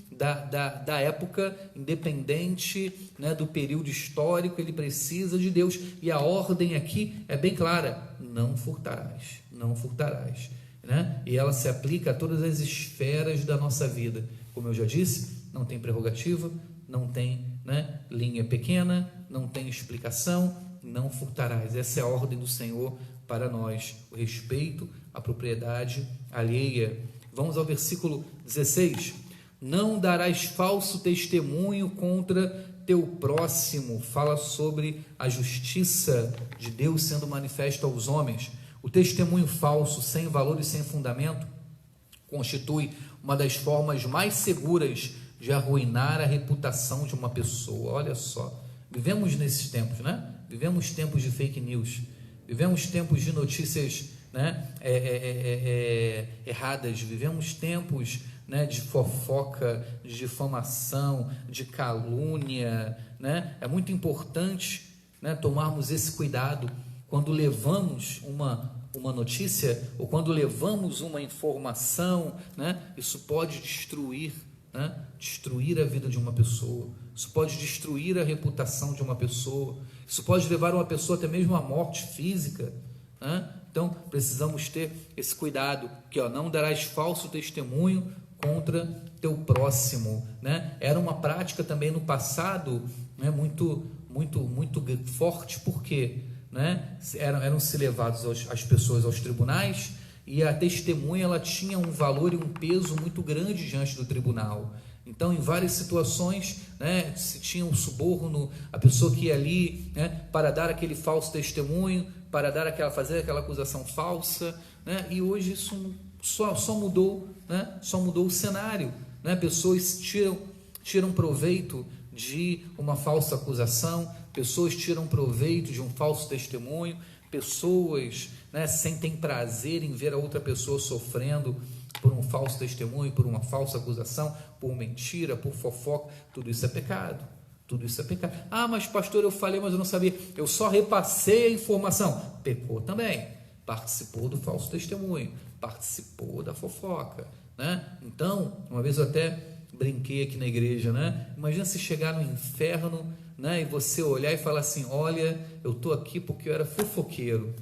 da época, independente, né, do período histórico, ele precisa de Deus, e a ordem aqui é bem clara: não furtarás, não furtarás, né? E ela se aplica a todas as esferas da nossa vida. Como eu já disse, não tem prerrogativa, não tem, né, linha pequena, não tem explicação, não furtarás. Essa é a ordem do Senhor para nós, o respeito à propriedade alheia. Vamos ao versículo 16. Não darás falso testemunho contra teu próximo. Fala sobre a justiça de Deus sendo manifesta aos homens. O testemunho falso, sem valor e sem fundamento, constitui uma das formas mais seguras de arruinar a reputação de uma pessoa. Olha só, vivemos nesses tempos, né? Vivemos tempos de fake news, vivemos tempos de notícias, né, erradas, vivemos tempos, né, de fofoca, de difamação, de calúnia, né? É muito importante, né, tomarmos esse cuidado quando levamos uma notícia, ou quando levamos uma informação, né? Isso pode destruir, né, destruir a vida de uma pessoa, isso pode destruir a reputação de uma pessoa, isso pode levar uma pessoa até mesmo à morte física, né? Então precisamos ter esse cuidado, que não darás falso testemunho contra teu próximo, né? Era uma prática também no passado, né, muito forte, porque, né, eram-se levados as pessoas aos tribunais, e a testemunha, ela tinha um valor e um peso muito grande diante do tribunal. Então, em várias situações, né, se tinha um suborno, a pessoa que ia ali, né, para dar aquele falso testemunho, para fazer aquela acusação falsa, né, e hoje isso só mudou, né? Só mudou o cenário, né? Pessoas tiram proveito de uma falsa acusação, pessoas tiram proveito de um falso testemunho, pessoas, né, sentem prazer em ver a outra pessoa sofrendo por um falso testemunho, por uma falsa acusação, por mentira, por fofoca. Tudo isso é pecado. Tudo isso é pecado. Ah, mas pastor, eu falei, mas eu não sabia. Eu só repassei a informação. Pecou também. Participou do falso testemunho, participou da fofoca, né? Então, uma vez eu até brinquei aqui na igreja, né? Imagina se chegar no inferno, né? E você olhar e falar assim: olha, eu estou aqui porque eu era fofoqueiro,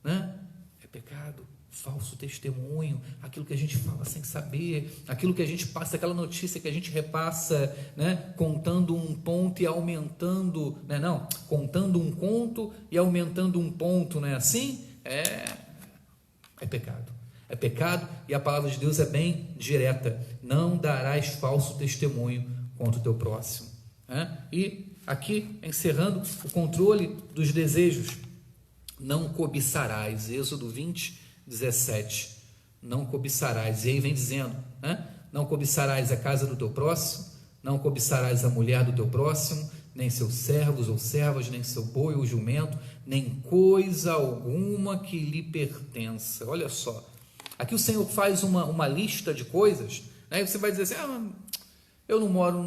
né? É pecado. Falso testemunho, aquilo que a gente fala sem saber, aquilo que a gente passa, aquela notícia que a gente repassa, né, contando um ponto e aumentando, né, não, contando um conto e aumentando um ponto, não é assim? É pecado. É pecado, e a palavra de Deus é bem direta: não darás falso testemunho contra o teu próximo, né? E aqui, encerrando, o controle dos desejos: não cobiçarás, Êxodo 20:17, não cobiçarás. E aí vem dizendo, né? Não cobiçarás a casa do teu próximo, não cobiçarás a mulher do teu próximo, nem seus servos ou servas, nem seu boi ou jumento, nem coisa alguma que lhe pertença. Olha só, aqui o Senhor faz uma lista de coisas, né? E você vai dizer assim: eu não moro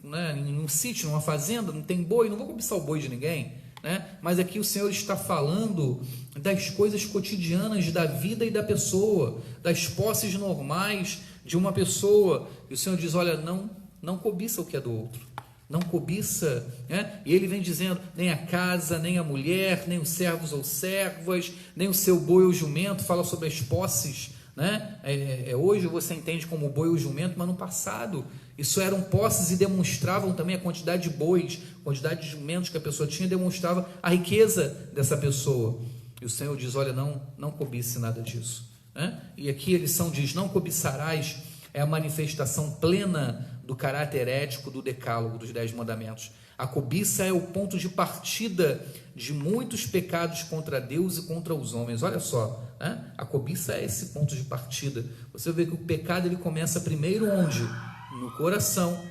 num sítio, numa fazenda, não tem boi, não vou cobiçar o boi de ninguém, né? Mas aqui o Senhor está falando das coisas cotidianas da vida e da pessoa, das posses normais de uma pessoa, e o Senhor diz: olha, não cobiça o que é do outro, não cobiça, né? E ele vem dizendo: nem a casa, nem a mulher, nem os servos ou servas, nem o seu boi ou jumento. Fala sobre as posses, né? Hoje você entende como boi ou jumento, mas no passado isso eram posses e demonstravam também a quantidade de bois, a quantidade de jumentos que a pessoa tinha, demonstrava a riqueza dessa pessoa. E o Senhor diz: olha, não cobice nada disso, né? E aqui a lição diz: não cobiçarás, é a manifestação plena do caráter ético do decálogo, dos 10 mandamentos. A cobiça é o ponto de partida de muitos pecados contra Deus e contra os homens. Olha só, né? A cobiça é esse ponto de partida. Você vê que o pecado ele começa primeiro onde? No coração.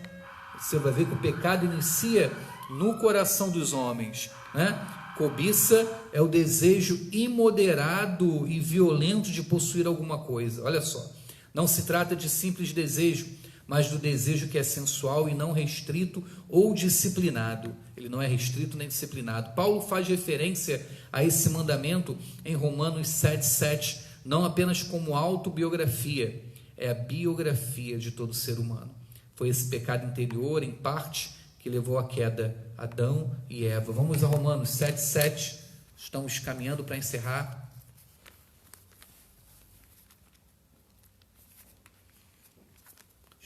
Você vai ver que o pecado inicia no coração dos homens, né? Cobiça é o desejo imoderado e violento de possuir alguma coisa. Olha só, não se trata de simples desejo, mas do desejo que é sensual e não restrito ou disciplinado. Ele não é restrito nem disciplinado. Paulo faz referência a esse mandamento em Romanos 7,7, não apenas como autobiografia, é a biografia de todo ser humano. Foi esse pecado interior, em parte, que levou à queda Adão e Eva. Vamos a Romanos 7,7, estamos caminhando para encerrar.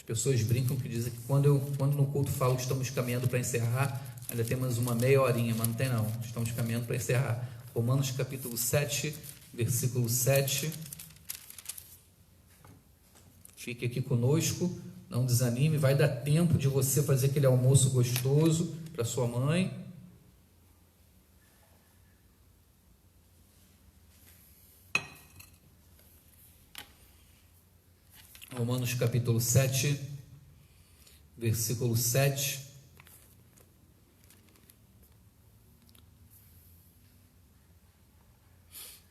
Pessoas brincam que dizem que quando no culto falo que estamos caminhando para encerrar, ainda temos uma meia horinha, mas não tem não, estamos caminhando para encerrar. Romanos capítulo 7, versículo 7. Fique aqui conosco, não desanime, vai dar tempo de você fazer aquele almoço gostoso para sua mãe. Romanos capítulo 7, versículo 7.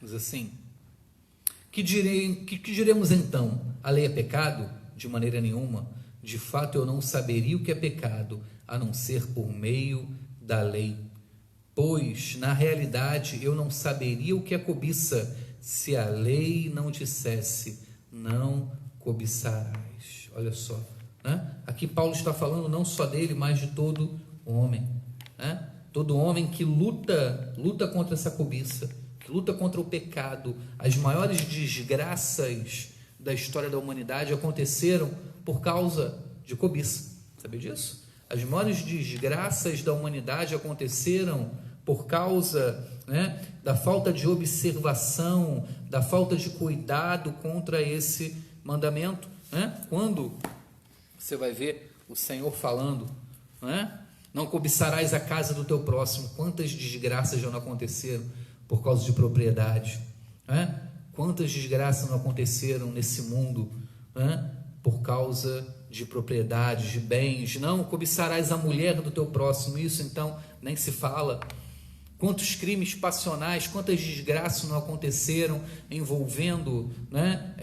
Diz assim: que diremos então? A lei é pecado? De maneira nenhuma. De fato, eu não saberia o que é pecado, a não ser por meio da lei. Pois, na realidade, eu não saberia o que é cobiça, se a lei não dissesse: não cobiçarás. Olha só, né? Aqui Paulo está falando não só dele, mas de todo homem, né? Todo homem que luta contra essa cobiça, que luta contra o pecado. As maiores desgraças da história da humanidade aconteceram por causa de cobiça. Sabia disso? As maiores desgraças da humanidade aconteceram por causa, né, da falta de observação, da falta de cuidado contra esse mandamento, né? Quando você vai ver o Senhor falando, né? Não cobiçarás a casa do teu próximo. Quantas desgraças já não aconteceram por causa de propriedade, né? Quantas desgraças não aconteceram nesse mundo, né? Por causa de propriedades, de bens. Não cobiçarás a mulher do teu próximo, isso então nem se fala. Quantos crimes passionais, quantas desgraças não aconteceram envolvendo, né,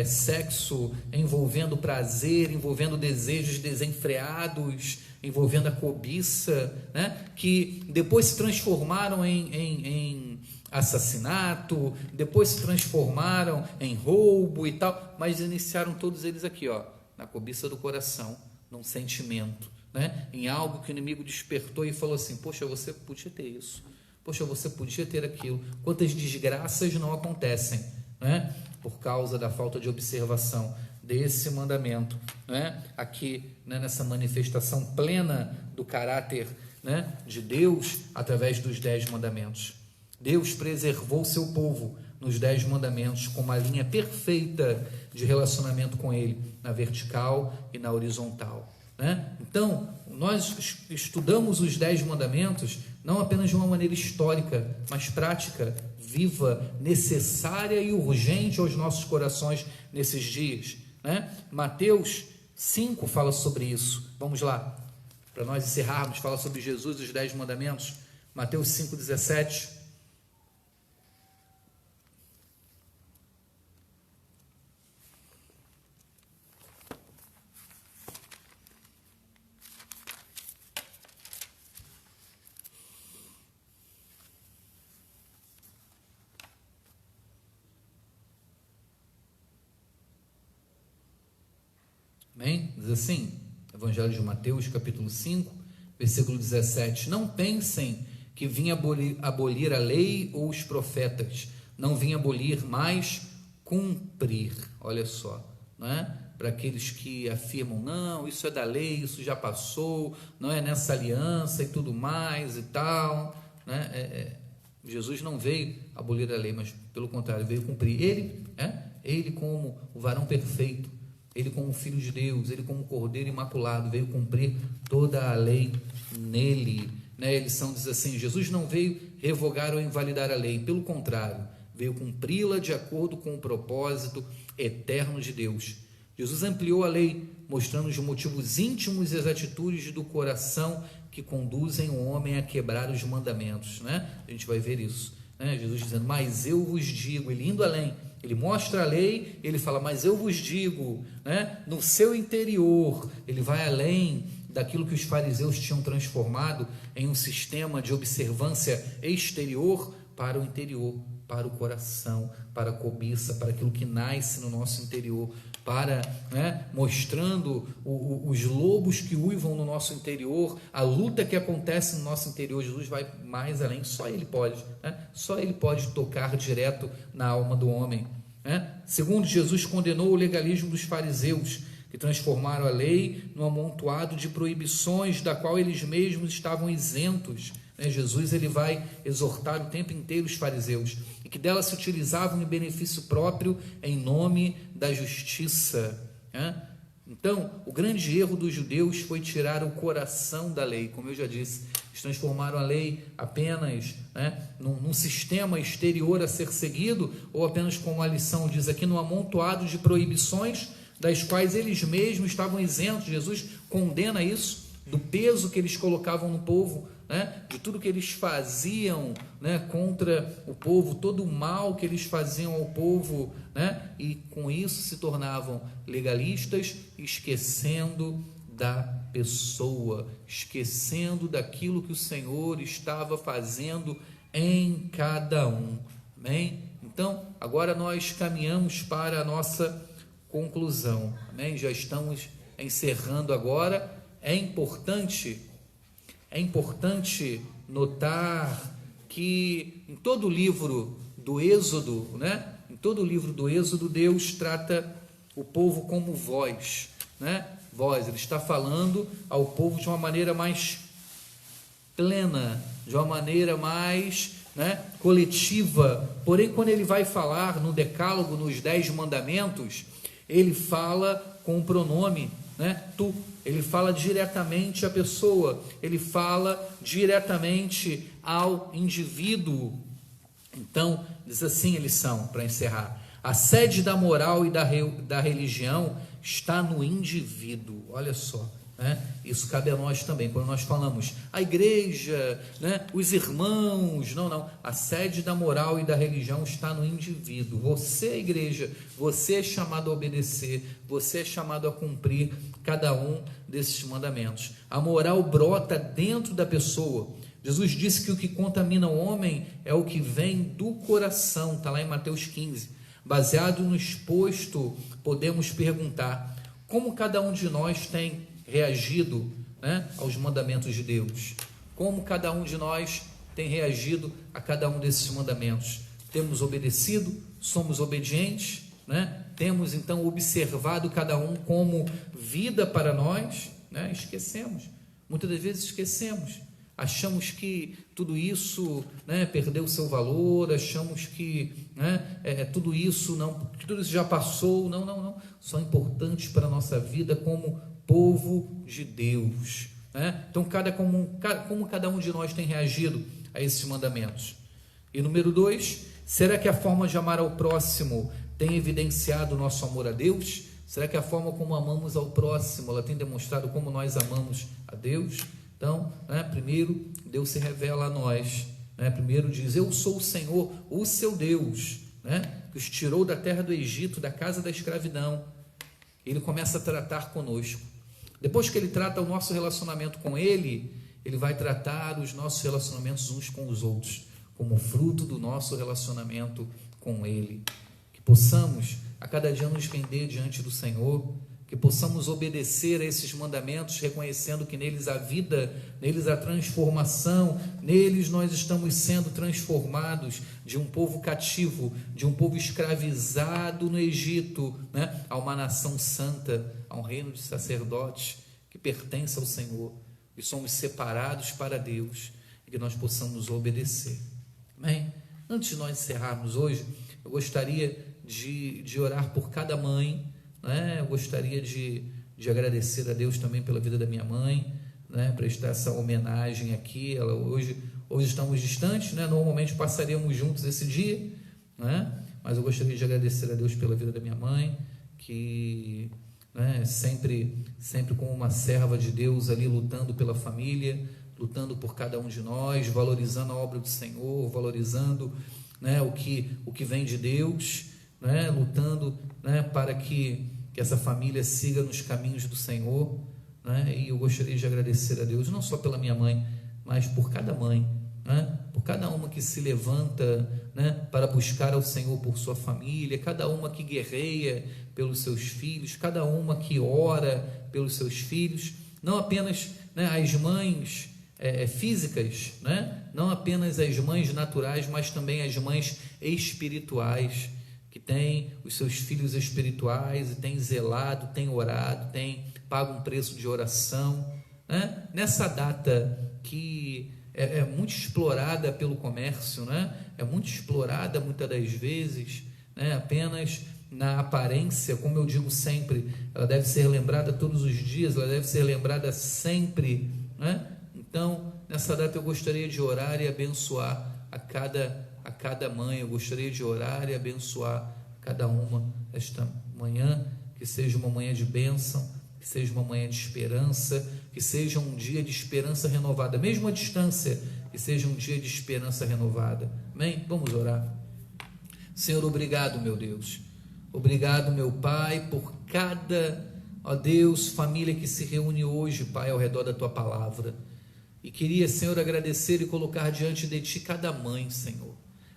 sexo, envolvendo prazer, envolvendo desejos desenfreados, envolvendo a cobiça, né, que depois se transformaram em assassinato, depois se transformaram em roubo e tal, mas iniciaram todos eles aqui, ó, na cobiça do coração, num sentimento, né? Em algo que o inimigo despertou e falou assim: poxa, você podia ter isso, poxa, você podia ter aquilo. Quantas desgraças não acontecem, né? Por causa da falta de observação desse mandamento, né? Aqui, né, nessa manifestação plena do caráter, né, de Deus através dos 10 mandamentos. Deus preservou seu povo nos 10 mandamentos com uma linha perfeita de relacionamento com Ele, na vertical e na horizontal, né? Então, nós estudamos os 10 mandamentos não apenas de uma maneira histórica, mas prática, viva, necessária e urgente aos nossos corações nesses dias, né? Mateus 5 fala sobre isso. Vamos lá, para nós encerrarmos, fala sobre Jesus e os 10 mandamentos. Mateus 5,17. Amém? Diz assim, Evangelho de Mateus, capítulo 5, versículo 17: não pensem que vim abolir a lei ou os profetas, não vim abolir, mas cumprir. Olha só, não é? Para aqueles que afirmam, não, isso é da lei, isso já passou, não é nessa aliança e tudo mais e tal, né? Jesus não veio abolir a lei, mas pelo contrário, veio cumprir. Ele como o varão perfeito, Ele como Filho de Deus, Ele como Cordeiro imaculado, veio cumprir toda a lei nele, né? A lição diz assim: Jesus não veio revogar ou invalidar a lei, pelo contrário, veio cumpri-la de acordo com o propósito eterno de Deus. Jesus ampliou a lei, mostrando os motivos íntimos e as atitudes do coração que conduzem o homem a quebrar os mandamentos, né? A gente vai ver isso, né? Jesus dizendo, mas eu vos digo, ele indo além, ele mostra a lei, ele fala, mas eu vos digo, né? No seu interior, ele vai além daquilo que os fariseus tinham transformado em um sistema de observância exterior para o interior, para o coração, para a cobiça, para aquilo que nasce no nosso interior, para, né, mostrando os lobos que uivam no nosso interior, a luta que acontece no nosso interior. Jesus vai mais além, só Ele pode, né? Só Ele pode tocar direto na alma do homem, né? Segundo, Jesus condenou o legalismo dos fariseus, que transformaram a lei num amontoado de proibições da qual eles mesmos estavam isentos, né? Jesus ele vai exortar o tempo inteiro os fariseus, e que dela se utilizavam em benefício próprio em nome da justiça, né? Então, o grande erro dos judeus foi tirar o coração da lei, como eu já disse. Eles transformaram a lei apenas, né, num sistema exterior a ser seguido, ou apenas, como a lição diz aqui, num amontoado de proibições das quais eles mesmos estavam isentos. Jesus condena isso, do peso que eles colocavam no povo, né, de tudo que eles faziam, né, contra o povo, todo o mal que eles faziam ao povo, né, e com isso se tornavam legalistas, esquecendo da pessoa, esquecendo daquilo que o Senhor estava fazendo em cada um. Amém? Então, agora nós caminhamos para a nossa conclusão. Amém? Já estamos encerrando agora. É importante notar que em todo o livro do Êxodo, né? Em todo o livro do Êxodo, Deus trata o povo como voz, né? Voz, ele está falando ao povo de uma maneira mais plena, de uma maneira mais, né, coletiva. Porém, quando ele vai falar no decálogo, nos 10 mandamentos, ele fala com o pronome, né, tu. Ele fala diretamente à pessoa, ele fala diretamente ao indivíduo. Então, diz assim a lição, para encerrar: a sede da moral e da religião está no indivíduo. Olha só, né? Isso cabe a nós também, quando nós falamos a igreja, né? Os irmãos, não, a sede da moral e da religião está no indivíduo. Você, a igreja, você é chamado a obedecer, você é chamado a cumprir cada um desses mandamentos. A moral brota dentro da pessoa. Jesus disse que o que contamina o homem é o que vem do coração, está lá em Mateus 15. Baseado no exposto, podemos perguntar: como cada um de nós tem reagido, né, aos mandamentos de Deus? Como cada um de nós tem reagido a cada um desses mandamentos? Temos obedecido? Somos obedientes? Né? Temos então observado cada um como vida para nós? Né? Esquecemos, muitas das vezes esquecemos. Achamos que tudo isso, né, perdeu o seu valor, achamos que, né, tudo isso já passou. Não. São importantes para a nossa vida como povo de Deus. Né? Então, como cada um de nós tem reagido a esses mandamentos? E número 2, será que a forma de amar ao próximo tem evidenciado o nosso amor a Deus? Será que a forma como amamos ao próximo, ela tem demonstrado como nós amamos a Deus? Então, né, primeiro, Deus se revela a nós, né? Primeiro diz: eu sou o Senhor, o seu Deus, né, que os tirou da terra do Egito, da casa da escravidão. Ele começa a tratar conosco. Depois que ele trata o nosso relacionamento com ele, ele vai tratar os nossos relacionamentos uns com os outros, como fruto do nosso relacionamento com ele. Que possamos a cada dia nos render diante do Senhor, que possamos obedecer a esses mandamentos, reconhecendo que neles há vida, neles há transformação, neles nós estamos sendo transformados de um povo cativo, de um povo escravizado no Egito, né, a uma nação santa, a um reino de sacerdotes que pertence ao Senhor, e somos separados para Deus, e que nós possamos obedecer. Amém? Antes de nós encerrarmos hoje, eu gostaria de orar por cada mãe, né? Eu gostaria de agradecer a Deus também pela vida da minha mãe, né? Prestar essa homenagem aqui. Hoje estamos distantes, né? Normalmente passaríamos juntos esse dia, né? Mas eu gostaria de agradecer a Deus pela vida da minha mãe, que, né, sempre como uma serva de Deus ali, lutando pela família, lutando por cada um de nós, valorizando a obra do Senhor, valorizando, né, o que vem de Deus, né, lutando, né, para que essa família siga nos caminhos do Senhor, né? E eu gostaria de agradecer a Deus, não só pela minha mãe, mas por cada mãe, né? Por cada uma que se levanta, né, para buscar ao Senhor por sua família, cada uma que guerreia pelos seus filhos, cada uma que ora pelos seus filhos, não apenas, né, as mães físicas, né? Não apenas as mães naturais, mas também as mães espirituais, que tem os seus filhos espirituais e tem zelado, tem orado, tem pago um preço de oração, né? Nessa data que é muito explorada pelo comércio, né? É muito explorada muitas das vezes, né, apenas na aparência, como eu digo sempre, ela deve ser lembrada todos os dias, ela deve ser lembrada sempre, né? Então, nessa data eu gostaria de orar e abençoar a cada mãe. Eu gostaria de orar e abençoar cada uma esta manhã, que seja uma manhã de bênção, que seja uma manhã de esperança, que seja um dia de esperança renovada, mesmo à distância, que seja um dia de esperança renovada. Amém? Vamos orar. Senhor, obrigado, meu Deus, obrigado, meu Pai, por cada, ó Deus, família que se reúne hoje, Pai, ao redor da Tua palavra. E queria, Senhor, agradecer e colocar diante de Ti cada mãe, Senhor.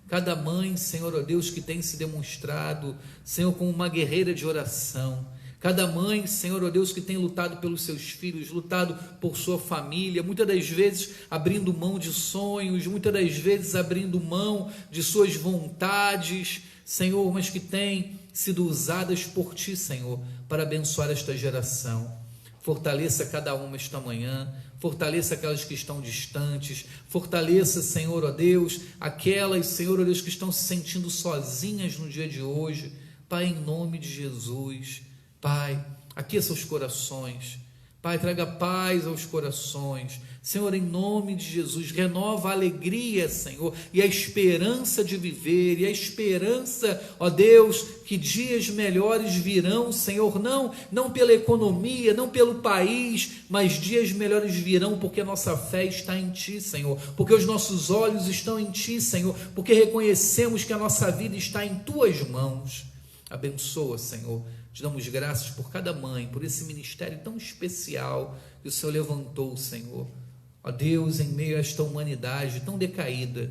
Cada mãe, Senhor, ó Deus, que tem se demonstrado, Senhor, como uma guerreira de oração. Cada mãe, Senhor, ó Deus, que tem lutado pelos seus filhos, lutado por sua família, muitas das vezes abrindo mão de sonhos, muitas das vezes abrindo mão de suas vontades, Senhor, mas que tem sido usadas por Ti, Senhor, para abençoar esta geração. Fortaleça cada uma esta manhã, fortaleça aquelas que estão distantes, fortaleça, Senhor, ó Deus, aquelas, Senhor, ó Deus, que estão se sentindo sozinhas no dia de hoje. Pai, em nome de Jesus, Pai, aqueça os corações, Pai, traga paz aos corações. Senhor, em nome de Jesus, renova a alegria, Senhor, e a esperança de viver, e a esperança, ó Deus, que dias melhores virão, Senhor, não pela economia, não pelo país, mas dias melhores virão porque a nossa fé está em Ti, Senhor, porque os nossos olhos estão em Ti, Senhor, porque reconhecemos que a nossa vida está em Tuas mãos. Abençoa, Senhor. Te damos graças por cada mãe, por esse ministério tão especial que o Senhor levantou, Senhor. Ó Deus, em meio a esta humanidade tão decaída,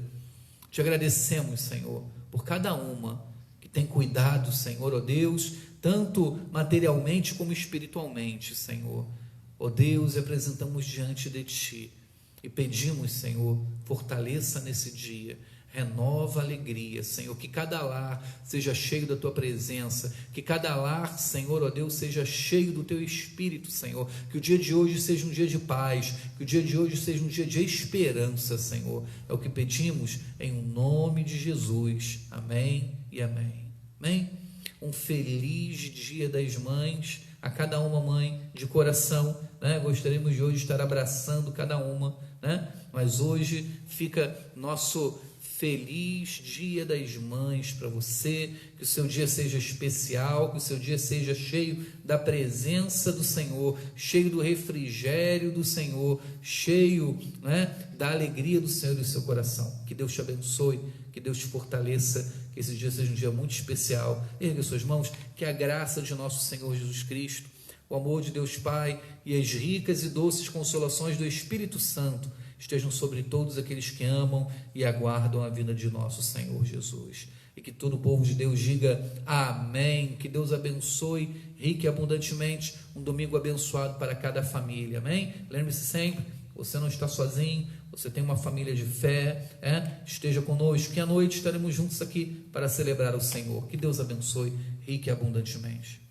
te agradecemos, Senhor, por cada uma que tem cuidado, Senhor, ó Deus, tanto materialmente como espiritualmente, Senhor. Ó Deus, apresentamos diante de Ti e pedimos, Senhor, fortaleça nesse dia. Renova a alegria, Senhor, que cada lar seja cheio da Tua presença, que cada lar, Senhor, ó Deus, seja cheio do Teu Espírito, Senhor, que o dia de hoje seja um dia de paz, que o dia de hoje seja um dia de esperança, Senhor, é o que pedimos em nome de Jesus, amém e amém, amém. Um feliz Dia das Mães a cada uma mãe de coração, né? Gostaríamos de hoje estar abraçando cada uma, né? Mas hoje fica nosso feliz Dia das Mães para você, que o seu dia seja especial, que o seu dia seja cheio da presença do Senhor, cheio do refrigério do Senhor, cheio, né, da alegria do Senhor no seu coração. Que Deus te abençoe, que Deus te fortaleça, que esse dia seja um dia muito especial. Ergue suas mãos, que a graça de nosso Senhor Jesus Cristo, o amor de Deus Pai e as ricas e doces consolações do Espírito Santo estejam sobre todos aqueles que amam e aguardam a vinda de nosso Senhor Jesus. E que todo o povo de Deus diga amém. Que Deus abençoe rica e abundantemente um domingo abençoado para cada família, amém? Lembre-se sempre, você não está sozinho, você tem uma família de fé, esteja conosco, que à noite estaremos juntos aqui para celebrar o Senhor. Que Deus abençoe rica e abundantemente.